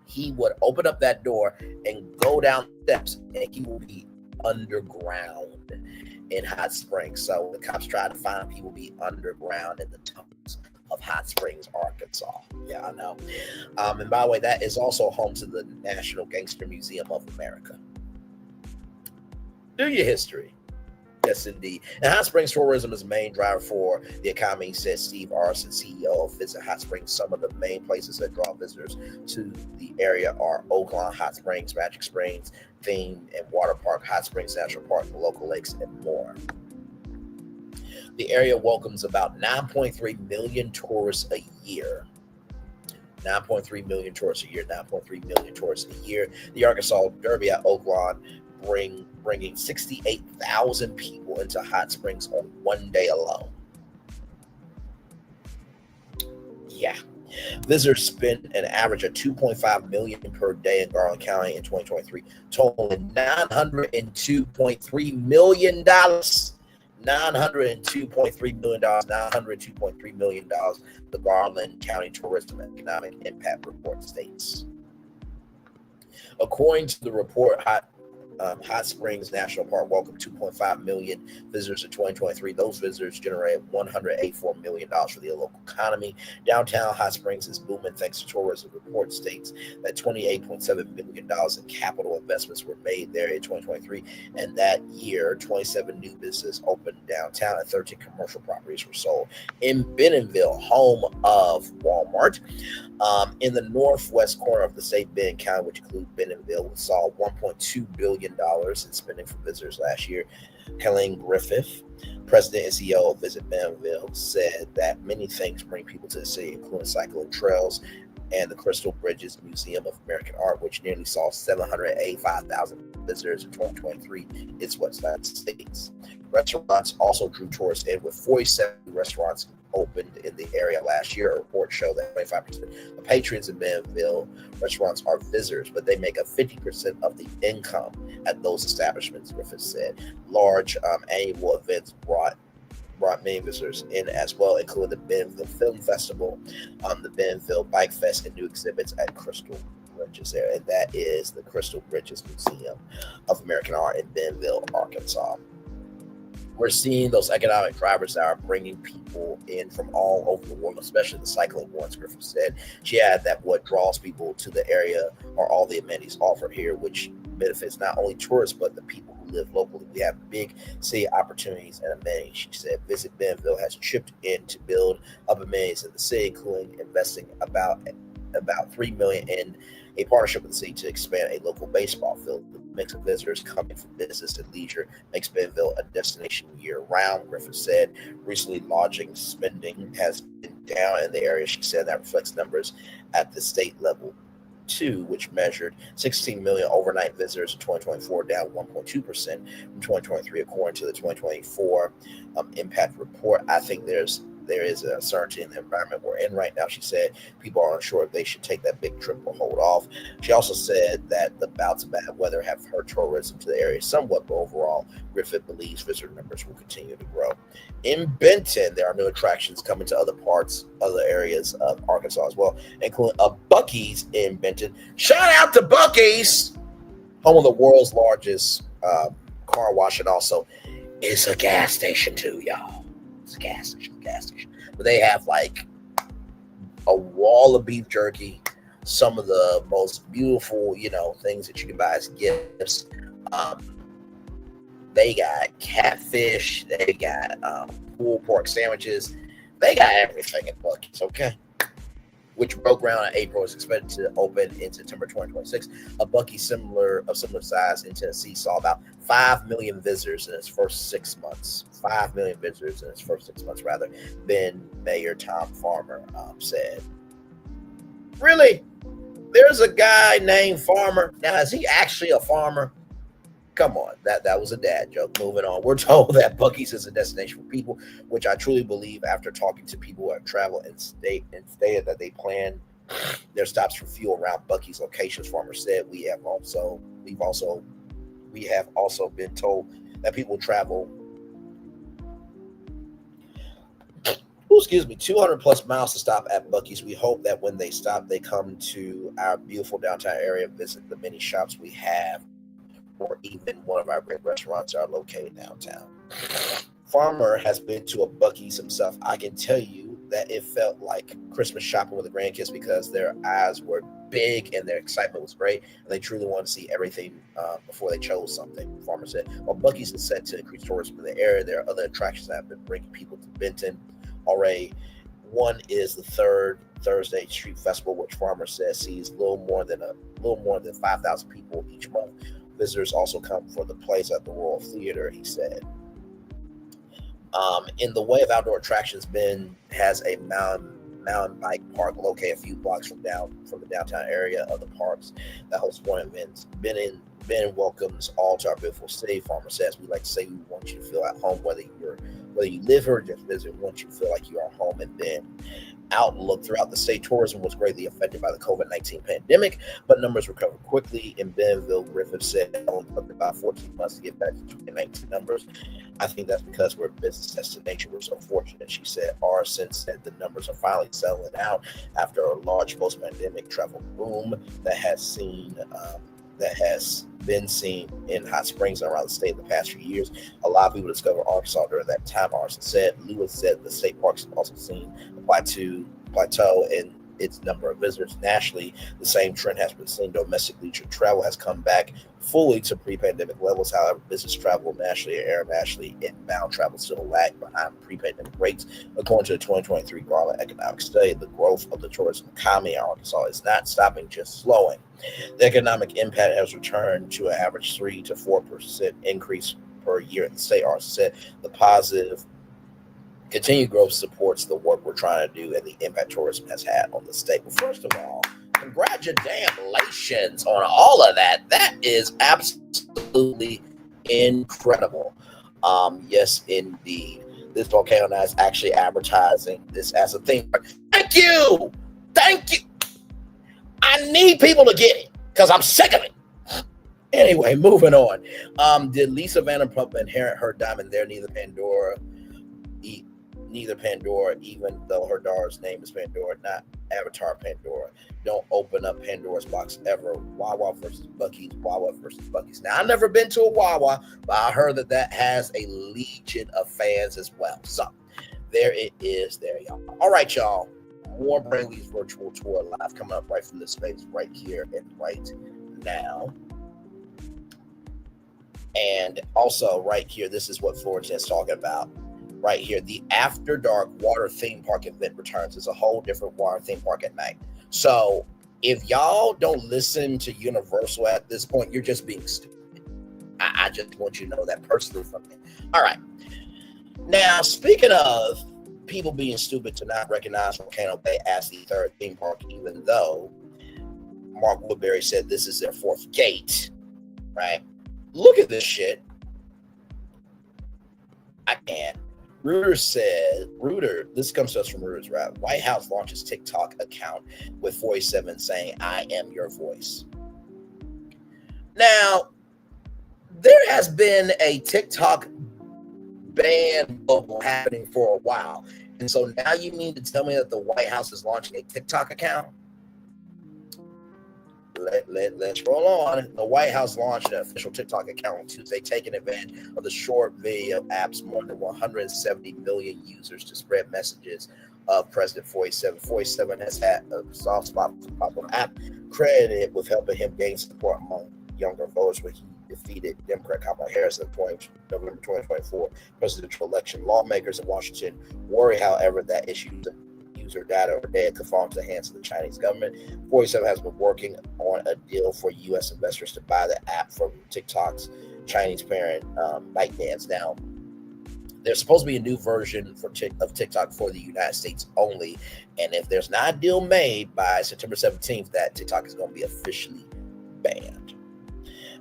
he would open up that door and go down steps, and he would be underground in Hot Springs. So the cops try to find him, he will be underground in the tunnels of Hot Springs, Arkansas. Yeah, I know. And by the way, that is also home to the National Gangster Museum of America. Do your history. Yes, indeed. And Hot Springs tourism is the main driver for the economy, said Steve Arson, CEO of Visit Hot Springs. Some of the main places that draw visitors to the area are Oaklawn Hot Springs, Magic Springs, Theme and Water Park, Hot Springs National Park, the local lakes, and more. The area welcomes about 9.3 million tourists a year. 9.3 million tourists a year, 9.3 million tourists a year. The Arkansas Derby at Oaklawn bringing 68,000 people into Hot Springs on one day alone. Yeah. Visitors spent an average of $2.5 million per day in Garland County in 2023, totaling $902.3 million. $902.3 million, the Garland County Tourism and Economic Impact Report states. According to the report, Hot Springs National Park welcomed 2.5 million visitors in 2023. Those visitors generated $184 million for the local economy. Downtown Hot Springs is booming thanks to tourism. Report states that $28.7 million in capital investments were made there in 2023. And that year, 27 new businesses opened downtown and 13 commercial properties were sold. In Bentonville, home of Walmart, in the northwest corner of the state, Benton County, which includes Bentonville, saw $1.2 billion in spending for visitors last year. Helene Griffith, president and CEO of Visit Bentonville, said that many things bring people to the city, including cycling trails and the Crystal Bridges Museum of American Art, which nearly saw 785,000 visitors in 2023. It's what that states. Restaurants also drew tourists in, with 47 restaurants opened in the area last year. A report showed that 25% of patrons in Bentonville restaurants are visitors, but they make up 50% of the income at those establishments, Griffith said. Large annual events brought many visitors in as well, including the Bentonville Film Festival, the Bentonville Bike Fest, and new exhibits at Crystal Bridges there. And that is the Crystal Bridges Museum of American Art in Bentonville, Arkansas. We're seeing those economic drivers that are bringing people in from all over the world, especially the cycling ones, Griffith said. She added that what draws people to the area are all the amenities offered here, which benefits not only tourists, but the people who live locally. We have big city opportunities and amenities. She said Visit Bentonville has chipped in to build up amenities in the city, including investing about $3 million in a partnership with the city to expand a local baseball field. The mix of visitors coming from business and leisure makes Bentonville a destination year-round, Griffith said. Recently, lodging spending has been down in the area. She said that reflects numbers at the state level, too, which measured 16 million overnight visitors in 2024, down 1.2% from 2023, according to the 2024 impact report. I think there's there is a uncertainty in the environment we're in right now. She said people are unsure if they should take that big trip or hold off. She also said that the bouts of bad weather have hurt tourism to the area somewhat, but overall, Griffith believes visitor numbers will continue to grow. In Benton, there are new attractions coming to other areas of Arkansas as well, including a Buc-ee's in Benton. Shout out to Buc-ee's, home of the world's largest car wash, and also it's a gas station too, y'all. It's a gas station. But they have like a wall of beef jerky, some of the most beautiful, things that you can buy as gifts. They got catfish, they got pulled pork sandwiches, they got everything at Buc-ee's, okay? Which broke ground in April, is expected to open in September 2026. A Buc-ee's similar size in Tennessee saw about 5 million visitors in its first 6 months. 5 million visitors in its first 6 months, rather, than Mayor Tom Farmer said. Really? There's a guy named Farmer. Now, is he actually a farmer? Come on, that was a dad joke. Moving on. We're told that Buc-ee's is a destination for people, which I truly believe after talking to people who have traveled and stated that they plan their stops for fuel around Buc-ee's locations. Farmer said we have also been told that people travel 200 plus miles to stop at Buc-ee's. We hope that when they stop, they come to our beautiful downtown area, visit the many shops we have, or even one of our great restaurants are located downtown. Farmer has been to a Buc-ee's himself. I can tell you that it felt like Christmas shopping with the grandkids because their eyes were big and their excitement was great, and they truly wanted to see everything before they chose something, Farmer said. While Buc-ee's is set to increase tourism in the area, there are other attractions that have been bringing people to Benton already. One is the third Thursday Street Festival, which Farmer says sees a little more than 5,000 people each month. Visitors also come for the plays at the Royal Theater, he said. In the way of outdoor attractions, Ben has a mountain bike park located a few blocks from the downtown area of the parks that hosts sporting events. Ben welcomes all to our beautiful city. Farmer says, we like to say we want you to feel at home, whether you live here or just visit. We want you to feel like you are home. And Ben outlook throughout the state, tourism was greatly affected by the COVID-19 pandemic, but numbers recovered quickly. In Bentonville, Griffith said it only took about 14 months to get back to 2019 numbers. I think that's because we're a business destination. We're so fortunate, she said. Ours since said the numbers are finally settling out after a large post-pandemic travel boom that has been seen in Hot Springs and around the state in the past few years. A lot of people discovered Arkansas during that time. Arson said. Lewis said the state parks have also seen a plateau in its number of visitors nationally. The same trend has been seen. Domestic leisure travel has come back fully to pre-pandemic levels. However, business travel nationally and internationally inbound travel still lag behind pre-pandemic rates. According to the 2023 Garland Economic Study, the growth of the tourism economy in Arkansas is not stopping, just slowing. The economic impact has returned to an average 3 to 4% increase per year in the state. Arson said the positive continued growth supports the work we're trying to do and the impact tourism has had on the state. Well, first of all, congratulations on all of that. That is absolutely incredible. Yes, indeed. This volcano now is actually advertising this as a theme park. Thank you. I need people to get it because I'm sick of it. Anyway, moving on. Did Lisa Vanderpump inherit her diamond there? Neither Pandora, even though her daughter's name is Pandora, not Avatar Pandora. Don't open up Pandora's box ever. Wawa versus Buc-ee's. Now, I've never been to a Wawa, but I heard that has a legion of fans as well. So, there it is there, y'all. All right, y'all. More Brainley's virtual tour live coming up right from this space right here and right now. And also right here, this is what Florence talking about. Right here, the After Dark Water Theme Park event returns. It's a whole different water theme park at night. So if y'all don't listen to Universal at this point, you're just being stupid. I just want you to know that personally from me. All right. Now, speaking of people being stupid to not recognize Volcano Bay as the third theme park, even though Mark Woodbury said this is their fourth gate, right? Look at this shit. I can't. This comes to us from Reuters, right? White House launches TikTok account with 47 saying, I am your voice. Now, there has been a TikTok ban bubble happening for a while. And so now you mean to tell me that the White House is launching a TikTok account? Let's roll on. The White House launched an official TikTok account on Tuesday, taking advantage of the short video app's more than 170 million users to spread messages of President 47. 47 has had a soft spot for the popular app, credited with helping him gain support among younger voters when he defeated Democrat Kamala Harris in the November 2024 presidential election. Lawmakers in Washington worry, however, that user data or data could fall into the hands of the Chinese government. 47 has been working on a deal for U.S. investors to buy the app from TikTok's Chinese parent, ByteDance. Now, there's supposed to be a new version of TikTok for the United States only, and if there's not a deal made by September 17th, that TikTok is going to be officially banned.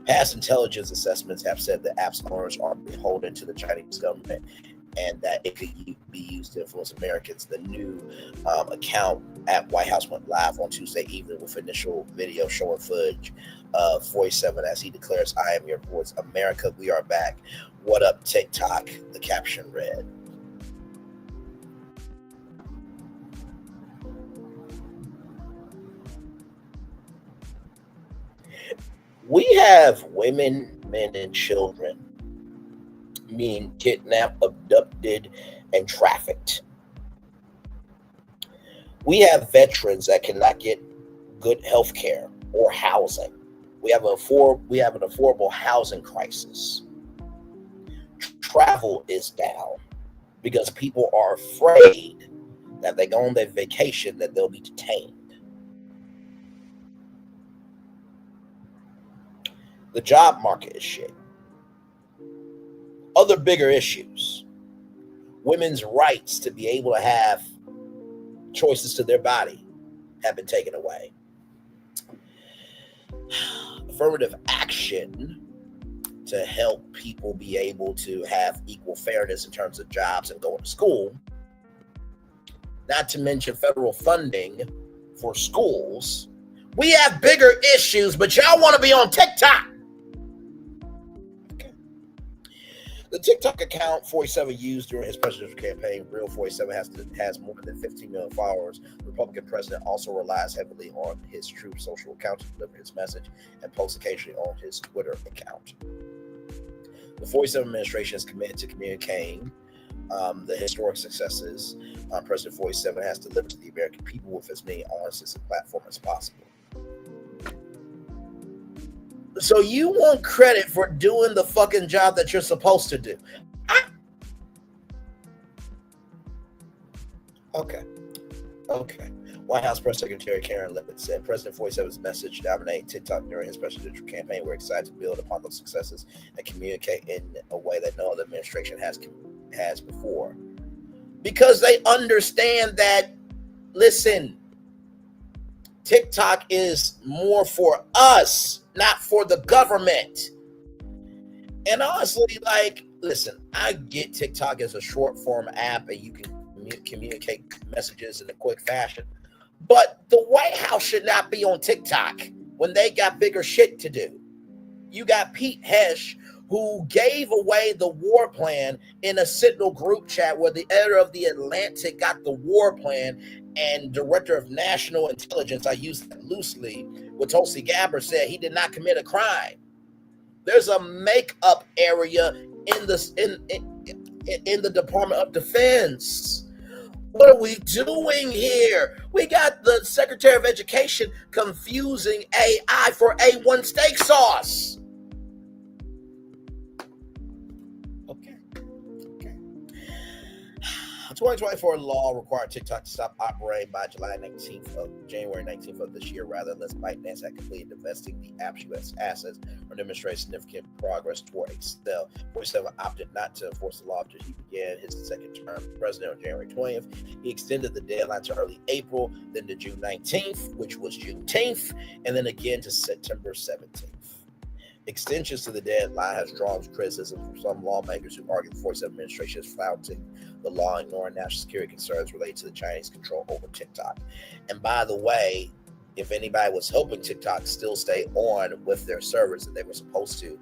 Past intelligence assessments have said the app's owners are beholden to the Chinese government and that it could be used to influence Americans. The new account at White House went live on Tuesday evening with initial video showing footage of 47 as he declares, I am your voice. America, we are back. What up, TikTok? The caption read. We have women, men, and children being kidnapped, abducted, and trafficked. We have veterans that cannot get good health care or housing. We have an affordable housing crisis. Travel is down because people are afraid that they go on their vacation that they'll be detained. The job market is shit. Other bigger issues. Women's rights to be able to have choices to their body have been taken away. Affirmative action to help people be able to have equal fairness in terms of jobs and going to school. Not to mention federal funding for schools. We have bigger issues, but y'all want to be on TikTok. The TikTok account 47 used during his presidential campaign, Real 47, has more than 15 million followers. The Republican president also relies heavily on his true social account to deliver his message and posts occasionally on his Twitter account. The 47 administration is committed to communicating the historic successes President 47 has delivered to the American people with as many audiences and platforms as possible. So you want credit for doing the fucking job that you're supposed to do. Okay. White House Press Secretary Karen Levitt said President 47's message dominated TikTok during his presidential campaign. We're excited to build upon those successes and communicate in a way that no other administration has before. Because they understand that, listen, TikTok is more for us, not for the government. And honestly, listen, I get TikTok as a short form app and you can communicate messages in a quick fashion. But the White House should not be on TikTok when they got bigger shit to do. You got Pete Hesh, who gave away the war plan in a Sentinel group chat where the editor of The Atlantic got the war plan and director of national intelligence, I use that loosely, with Tulsi Gabbard said he did not commit a crime. There's a makeup area in the Department of Defense. What are we doing here? We got the Secretary of Education confusing AI for A1 steak sauce. Okay. 2024 law required TikTok to stop operating by January 19th of this year, rather unless ByteDance had completed divesting the app's U.S. assets or demonstrated significant progress toward a sale. 47 opted not to enforce the law until he began his second term as president on January 20th. He extended the deadline to early April, then to June 19th, which was Juneteenth, and then again to September 17th. Extensions to the deadline has drawn criticism from some lawmakers who argue the 47 administration is flouting the law, ignoring national security concerns related to the Chinese control over TikTok. And by the way, if anybody was hoping TikTok still stay on with their servers that they were supposed to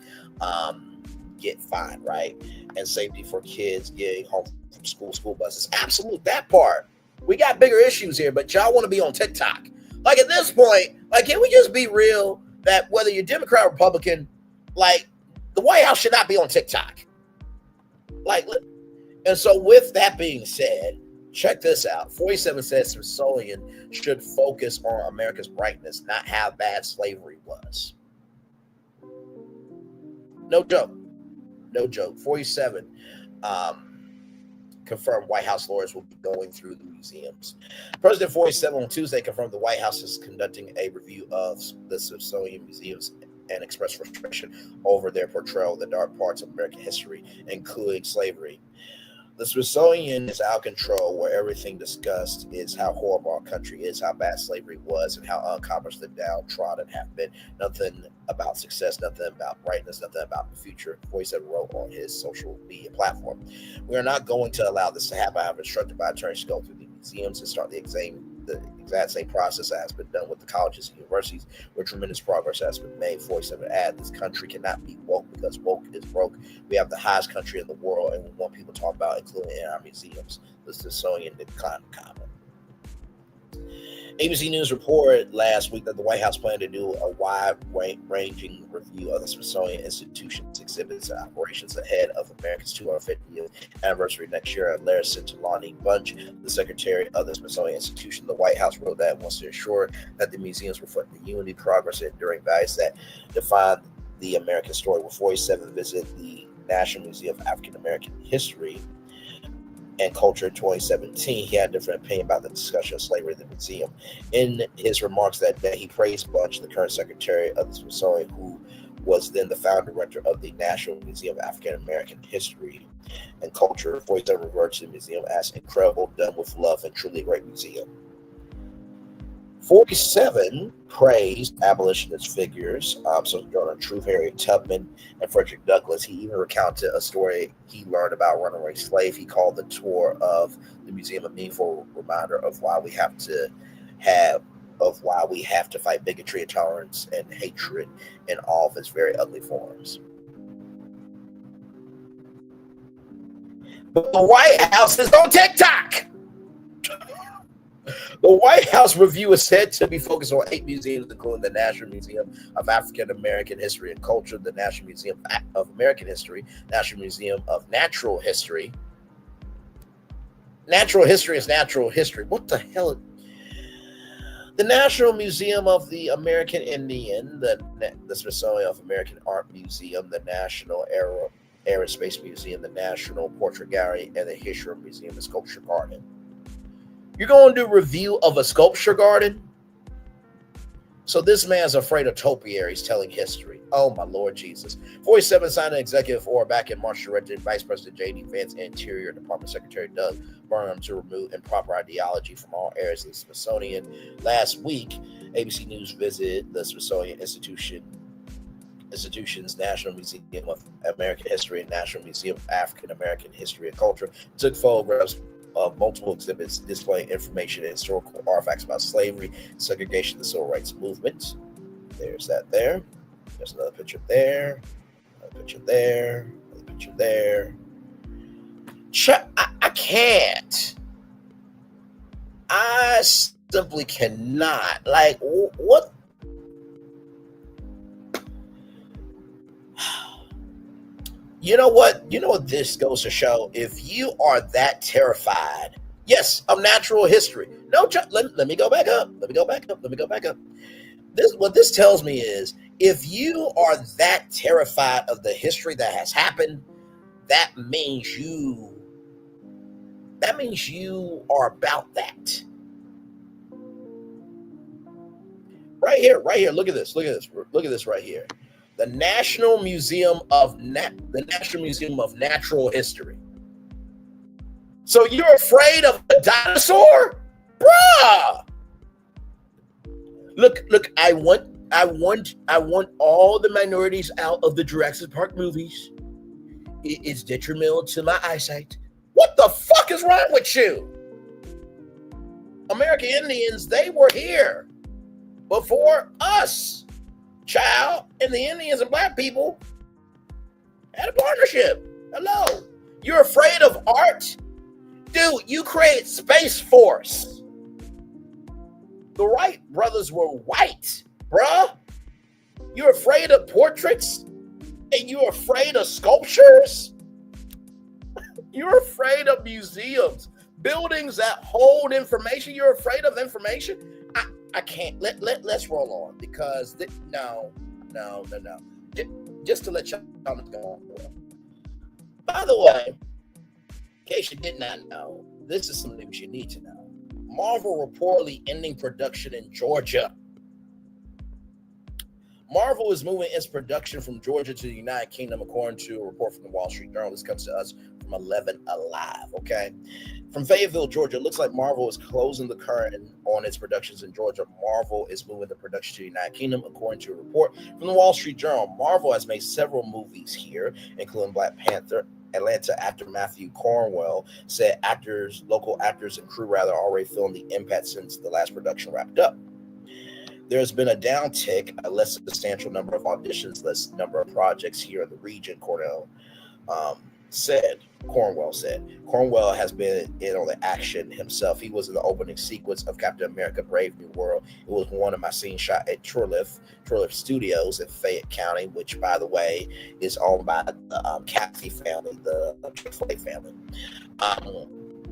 get fined, right? And safety for kids getting home from school buses. Absolute, that part. We got bigger issues here, but y'all want to be on TikTok. Like at this point, like, can we just be real that whether you're Democrat or Republican, like the White House should not be on TikTok. Like, and so with that being said, check this out. 47 says Smithsonian should focus on America's brightness, not how bad slavery was. No joke. No joke. 47 confirmed White House lawyers will be going through the museums. President 47 on Tuesday confirmed the White House is conducting a review of the Smithsonian museums and expressed frustration over their portrayal of the dark parts of American history, including slavery. The Smithsonian is out of control, where everything discussed is how horrible our country is, how bad slavery was, and how unaccomplished the downtrodden have been. Nothing about success, nothing about brightness, nothing about the future. 47 wrote on his social media platform. We are not going to allow this to happen. I have instructed my attorneys to go through the museums and start the exact same process that has been done with the colleges and universities, where tremendous progress has been made. 47 add, this country cannot be woke because woke is broke. We have the highest country in the world, and we want people to talk about it, including in our museums. The Smithsonian declined to comment. ABC News reported last week that the White House planned to do a wide-ranging review of the Smithsonian Institution's exhibits and operations ahead of America's 250th anniversary next year. Larry Centolani Bunch, the secretary of the Smithsonian Institution, the White House wrote that it wants to ensure that the museums reflect the unity, progress, and enduring values that define the American story. With 47 visit the National Museum of African American History and Culture in 2017, he had a different opinion about the discussion of slavery in the museum. In his remarks that day, he praised Bunch, the current secretary of the Smithsonian, who was then the founder director of the National Museum of African American History and Culture. 47 referred to the museum as incredible, done with love, and truly a great museum. 47 praised abolitionist figures, Sojourner Truth, Harriet Tubman, and Frederick Douglass. He even recounted a story he learned about runaway slave. He called the tour of the museum a meaningful reminder of why we have to fight bigotry, intolerance, and hatred in all of its very ugly forms. But the White House is on TikTok. The White House review is said to be focused on 8 museums, including the National Museum of African American History and Culture, the National Museum of American History, National Museum of Natural History. Natural history is natural history. What the hell? The National Museum of the American Indian, the Smithsonian of American Art Museum, the National Aerospace Museum, the National Portrait Gallery, and the History Museum and Sculpture Garden. You're going to do a review of a sculpture garden? So this man's afraid of topiaries telling history. Oh, my Lord Jesus. 47 signed an executive order back in March directed Vice President J.D. Vance and Interior Department Secretary Doug Burnham to remove improper ideology from all areas of the Smithsonian. Last week, ABC News visited the Smithsonian Institution's National Museum of American History and National Museum of African American History and Culture, took photographs of multiple exhibits displaying information and historical artifacts about slavery, segregation, the civil rights movement. There's that there. There's another picture there. Another picture there. Another picture there. I can't. I simply cannot. Like, what? You know what? You know what this goes to show? If you are that terrified, yes, of natural history. No, let me go back up. Let me go back up. What this tells me is, if you are that terrified of the history that has happened, that means you are about that. Right here. Look at this right here. The National Museum of Natural History. So you're afraid of a dinosaur? Bruh! Look, I want I want all the minorities out of the Jurassic Park movies. It's detrimental to my eyesight. What the fuck is wrong with you? American Indians, they were here before us, child, and the Indians and black people had a partnership. Hello. You're afraid of art? Dude, you create Space Force. The Wright brothers were white, bruh. You're afraid of portraits? And you're afraid of sculptures? You're afraid of museums, buildings that hold information. You're afraid of information? I can't. Let's roll on because no. Just to let y'all know what's going on. By the way, in case you did not know, this is some news you need to know. Marvel reportedly ending production in Georgia. Marvel is moving its production from Georgia to the United Kingdom, according to a report from the Wall Street Journal. This comes to us from 11 Alive, okay? From Fayetteville, Georgia, it looks like Marvel is closing the current on its productions in Georgia. Marvel is moving the production to the United Kingdom, according to a report from the Wall Street Journal. Marvel has made several movies here, including Black Panther, Atlanta, after Matthew Cornwell said local actors and crew already feeling the impact since the last production wrapped up. There's been a downtick, a less substantial number of auditions, less number of projects here in the region, Cornwell said. Cornwell has been in on the action himself. He was in the opening sequence of Captain America Brave New World. It was one of my scenes shot at Turliff Studios in Fayette County, which, by the way, is owned by the Cathy family, the Chick-fil-A family,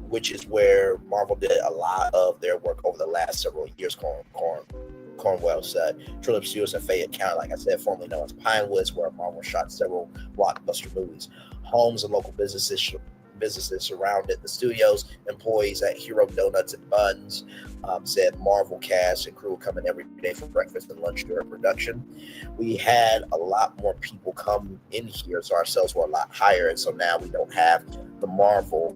which is where Marvel did a lot of their work over the last several years, Cornwell said. Turliff Studios in Fayette County, like I said, formerly known as Pinewoods, where Marvel shot several blockbuster movies. Homes and local businesses surrounded the studios. Employees at Hero Donuts and Buns said Marvel cast and crew were coming every day for breakfast and lunch during production. We had a lot more people come in here, so our sales were a lot higher, and so now we don't have the Marvel.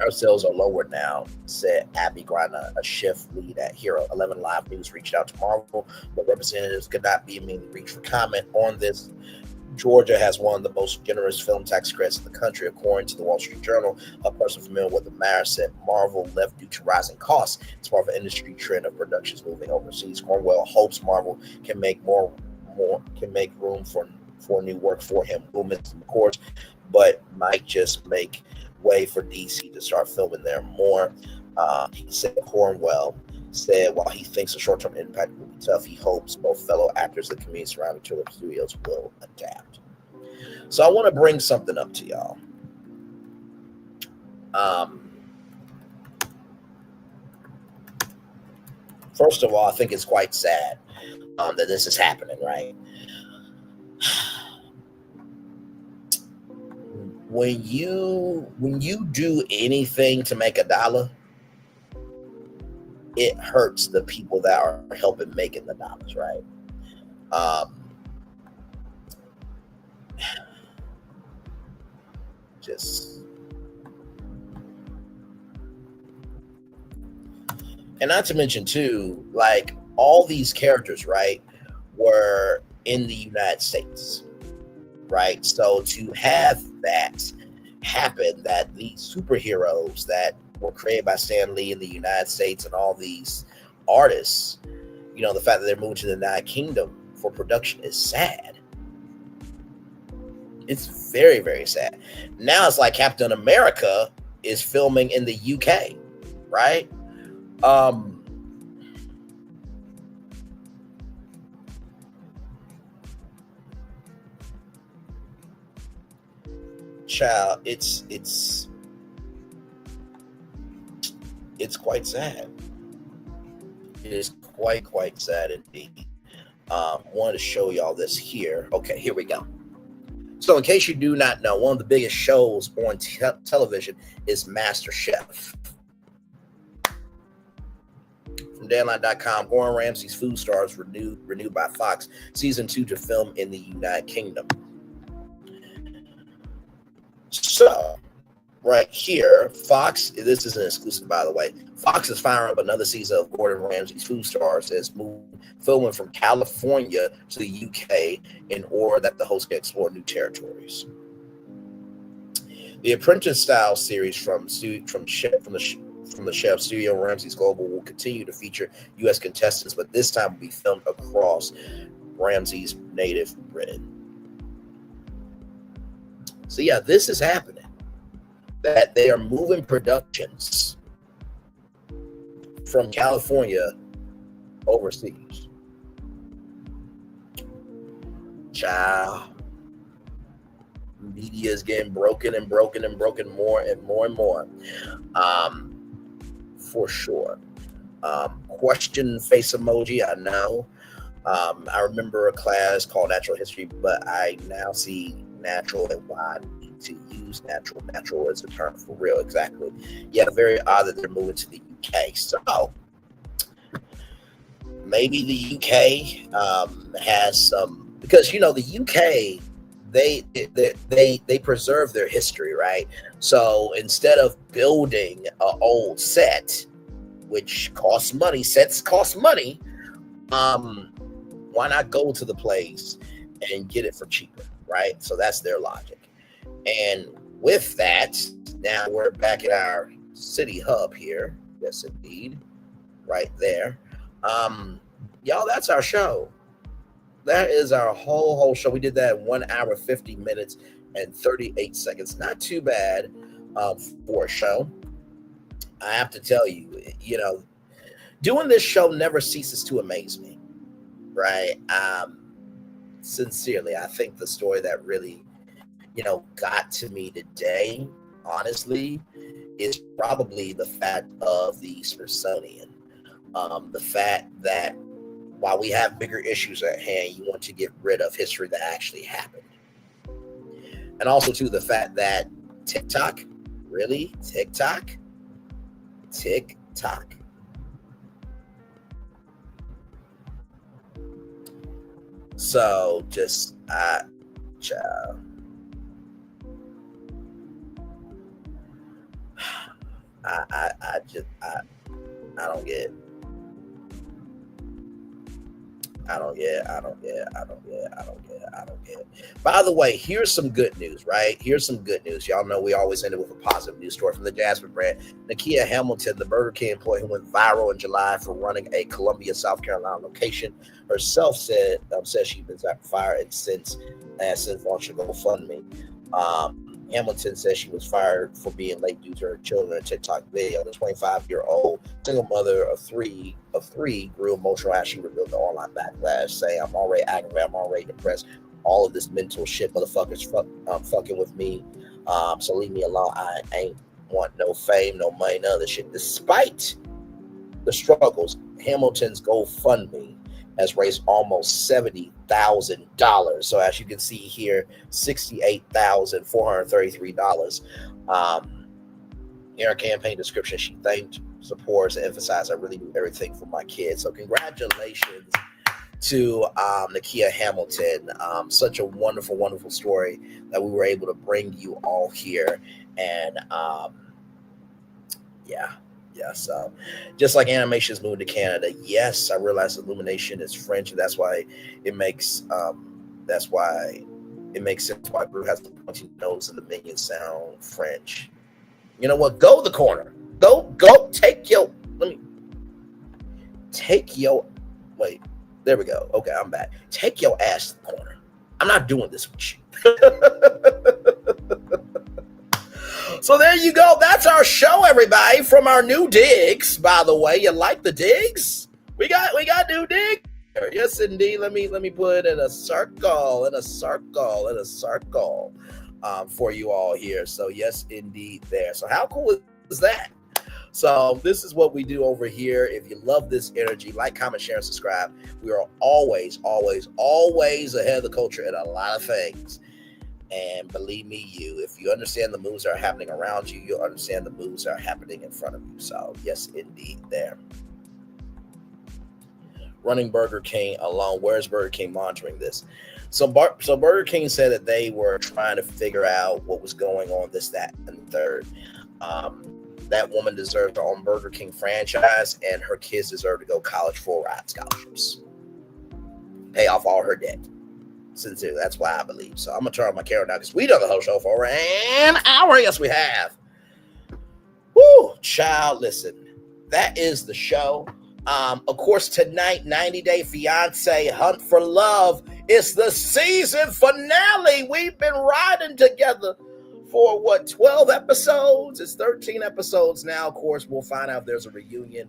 Our sales are lower now, said Abby Grana, a shift lead at Hero. 11 Live News reached out to Marvel, but representatives could not be immediately reached for comment on this. Georgia has one of the most generous film tax credits in the country, according to the Wall Street Journal. A person familiar with the matter said Marvel left due to rising costs. It's part of an industry trend of productions moving overseas. Cornwell hopes Marvel can make room for new work for him. Movements, of course, but might just make way for DC to start filming there more. He said Cornwell said while he thinks the short-term impact will be tough, he hopes both fellow actors and community surrounding Turliff Studios will adapt. So I want to bring something up to y'all. First of all, I think it's quite sad that this is happening, right? When you do anything to make $1, it hurts the people that are helping making the dollars, right? And not to mention too, like all these characters, right, were in the United States, right? So to have that happen, that these superheroes that were created by Stan Lee in the United States and all these artists, you know, the fact that they're moving to the United Kingdom for production is sad. It's very, very sad. Now it's like Captain America is filming in the UK, right? Child, it's quite sad. It is quite sad indeed. Wanted to show y'all this here. Okay, here we go. So in case you do not know, one of the biggest shows on television is MasterChef. From Deadline.com, Gordon Ramsay's Food Stars renewed by Fox, season 2 to film in the United Kingdom. So right here, Fox, this is an exclusive, by the way. Fox is firing up another season of Gordon Ramsay's Food Stars that's filming from California to the UK in order that the host can explore new territories. The Apprentice-style series from the chef Studio Ramsay's Global will continue to feature U.S. contestants, but this time will be filmed across Ramsay's native Britain. So yeah, this is happening. That they are moving productions from California overseas. Child. Media is getting broken and broken and broken more and more and more. For sure. Question face emoji, I know. I remember a class called Natural History, but I now see natural and why I need to use natural. Natural is a term for real, exactly. Yeah, very odd that they're moving to the UK. So maybe the UK has some, because the UK, they preserve their history, right? So instead of building an old set, which costs money, sets cost money, why not go to the place and get it for cheaper, right? So that's their logic. And with that, now we're back at our city hub here. Yes, indeed. Right there. Y'all, that's our show. That is our whole show. We did that in 1 hour, 50 minutes, and 38 seconds. Not too bad for a show. I have to tell you, doing this show never ceases to amaze me, right? Sincerely, I think the story that really, got to me today, honestly, is probably the fact of the Smithsonian. The fact that while we have bigger issues at hand, you want to get rid of history that actually happened. And also, too, the fact that TikTok, really? TikTok. So, just, child. I don't get it. I don't get it. By the way, here's some good news, right? Here's some good news. Y'all know we always end it with a positive news story from the Jasper brand. Nakia Hamilton, the Burger King employee who went viral in July for running a Columbia, South Carolina location, herself says she's been fired and since launched a GoFundMe. Hamilton says she was fired for being late due to her children in a TikTok video. The 25-year-old single mother of three grew emotional as she revealed the online backlash, saying, "I'm already aggravated, I'm already depressed. All of this mental shit, motherfuckers fucking with me. So leave me alone. I ain't want no fame, no money, none of this shit." Despite the struggles, Hamilton's GoFundMe has raised almost $70,000. So as you can see here, $68,433. In her campaign description, she thanked, supports, and emphasized, "I really do everything for my kids." So congratulations to Nakia Hamilton. Such a wonderful, wonderful story that we were able to bring you all here. And so just like animation's moved to Canada, yes, I realize Illumination is French, and that's why it makes sense why Brew has the pointy nose and the minions sound French. You know what? Go to the corner. Go. Wait, there we go. Okay, I'm back. Take your ass to the corner. I'm not doing this with you. So there you go. That's our show, everybody, from our new digs. By the way, you like the digs? We got new digs. Yes, indeed. Let me put it in a circle, for you all here. So yes, indeed, there. So how cool is that? So this is what we do over here. If you love this energy, like, comment, share, and subscribe. We are always, always, always ahead of the culture in a lot of things. And believe me, if you understand the moves that are happening around you, you'll understand the moves that are happening in front of you. So yes, indeed, there. running Burger King alone. Where's Burger King monitoring this? So Burger King said that they were trying to figure out what was going on, this, that, and the third. That woman deserves her own Burger King franchise, and her kids deserve to go college full ride scholarships. Pay off all her debt. Sincerely, that's why I believe. So I'm going to turn on my camera now because we done the whole show for an hour. Yes, we have. Woo, child, listen. That is the show. Of course, tonight, 90 Day Fiance Hunt for Love. It's the season finale. We've been riding together for 12 episodes? It's 13 episodes now. Of course, we'll find out if there's a reunion.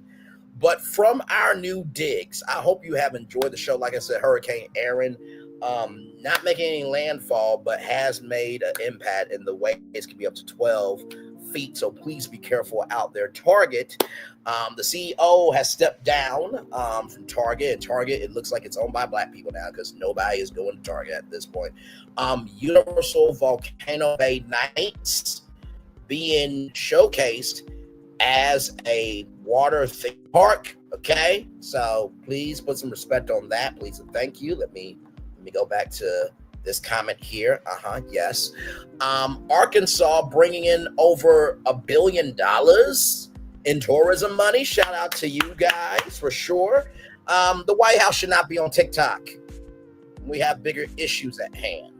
But from our new digs, I hope you have enjoyed the show. Like I said, Hurricane Erin, not making any landfall, but has made an impact, and the waves can be up to 12 feet. So please be careful out there. Target, the CEO has stepped down from Target. And Target, it looks like it's owned by black people now because nobody is going to Target at this point. Universal Volcano Bay Nights being showcased as a water theme park. Okay, so please put some respect on that, please, and thank you. Let me go back to this comment here. Yes. Arkansas bringing in over $1 billion in tourism money. Shout out to you guys for sure. The White House should not be on TikTok. We have bigger issues at hand.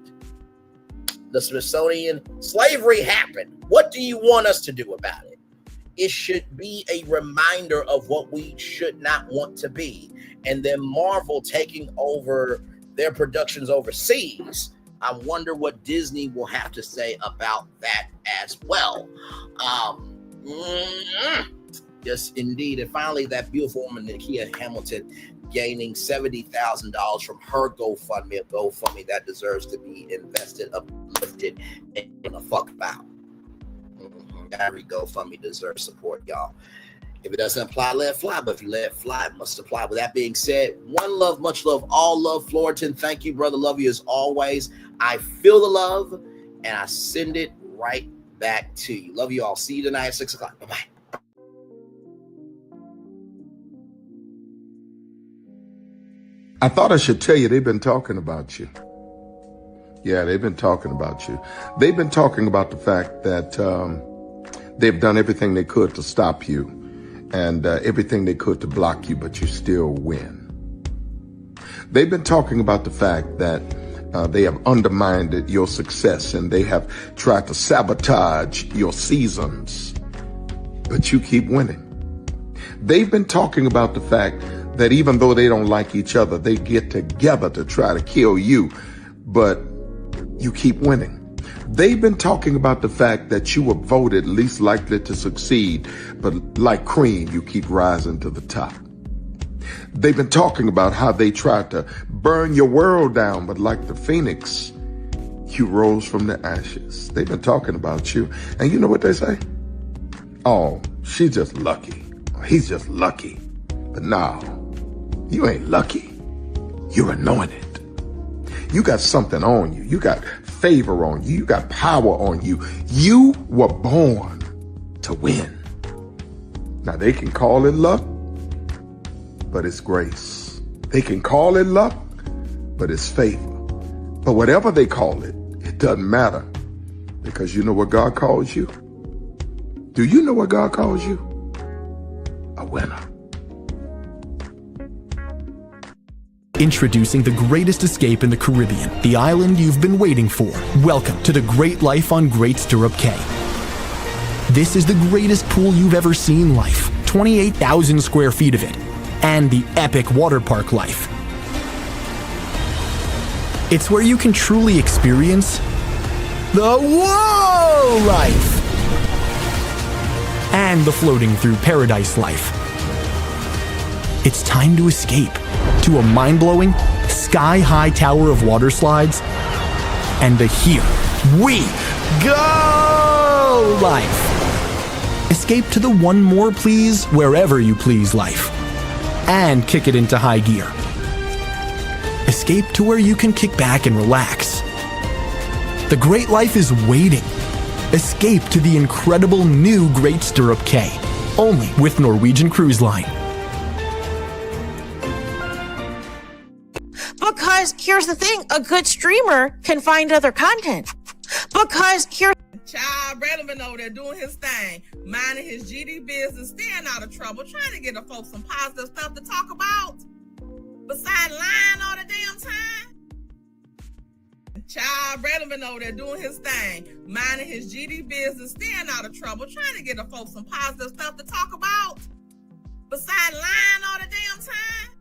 The Smithsonian, slavery happened. What do you want us to do about it? It should be a reminder of what we should not want to be. And then Marvel taking over their productions overseas. I wonder what Disney will have to say about that as well. Yes, indeed. And finally, that beautiful woman, Nakia Hamilton, gaining $70,000 from her GoFundMe, a GoFundMe that deserves to be invested, uplifted, and a fuck about. Every GoFundMe deserves support, y'all. If it doesn't apply, let it fly. But if you let it fly, it must apply. With that being said, one love, much love, all love, Florian. Thank you, brother. Love you as always. I feel the love, and I send it right back to you. Love you all. See you tonight at 6 o'clock. Bye-bye. I thought I should tell you they've been talking about you. Yeah, they've been talking about you. They've been talking about the fact that they've done everything they could to stop you and everything they could to block you, but you still win. They've been talking about the fact that they have undermined your success and they have tried to sabotage your seasons, but you keep winning. They've been talking about the fact that even though they don't like each other, they get together to try to kill you, but you keep winning. They've been talking about the fact that you were voted least likely to succeed, but like cream, you keep rising to the top. They've been talking about how they tried to burn your world down, but like the phoenix, you rose from the ashes. They've been talking about you. And you know what they say? Oh, she's just lucky. He's just lucky. But no, you ain't lucky. You're anointed. You got something on you. You got favor on you. You got power on you. You were born to win. Now they can call it luck, but it's grace. They can call it luck, but it's favor. But whatever they call it, it doesn't matter, because you know what God calls you? Do you know what God calls you? A winner. Introducing the greatest escape in the Caribbean, the island you've been waiting for. Welcome to the Great Life on Great Stirrup Cay. This is the greatest pool you've ever seen life, 28,000 square feet of it, and the epic water park life. It's where you can truly experience the whoa life and the floating through paradise life. It's time to escape to a mind-blowing, sky-high tower of water slides and the Here We Go life. Escape to the one more please wherever you please life and kick it into high gear. Escape to where you can kick back and relax. The great life is waiting. Escape to the incredible new Great Stirrup Cay, only with Norwegian Cruise Line. Because here's the thing, a good streamer can find other content. Because here's Child Braylon been over there doing his thing, minding his GD business, staying out of trouble, trying to get the folks some positive stuff to talk about. Besides lying all the damn time. Child Braylon been over there doing his thing, minding his GD business, staying out of trouble, trying to get the folks some positive stuff to talk about. Besides lying all the damn time.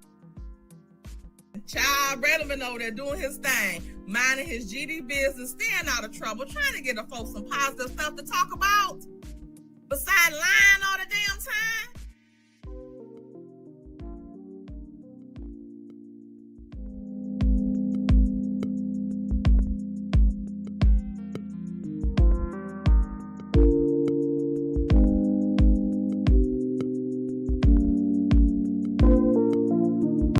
Child Braylon been over there doing his thing, minding his GD business, staying out of trouble, trying to get the folks some positive stuff to talk about. Besides lying all the damn time.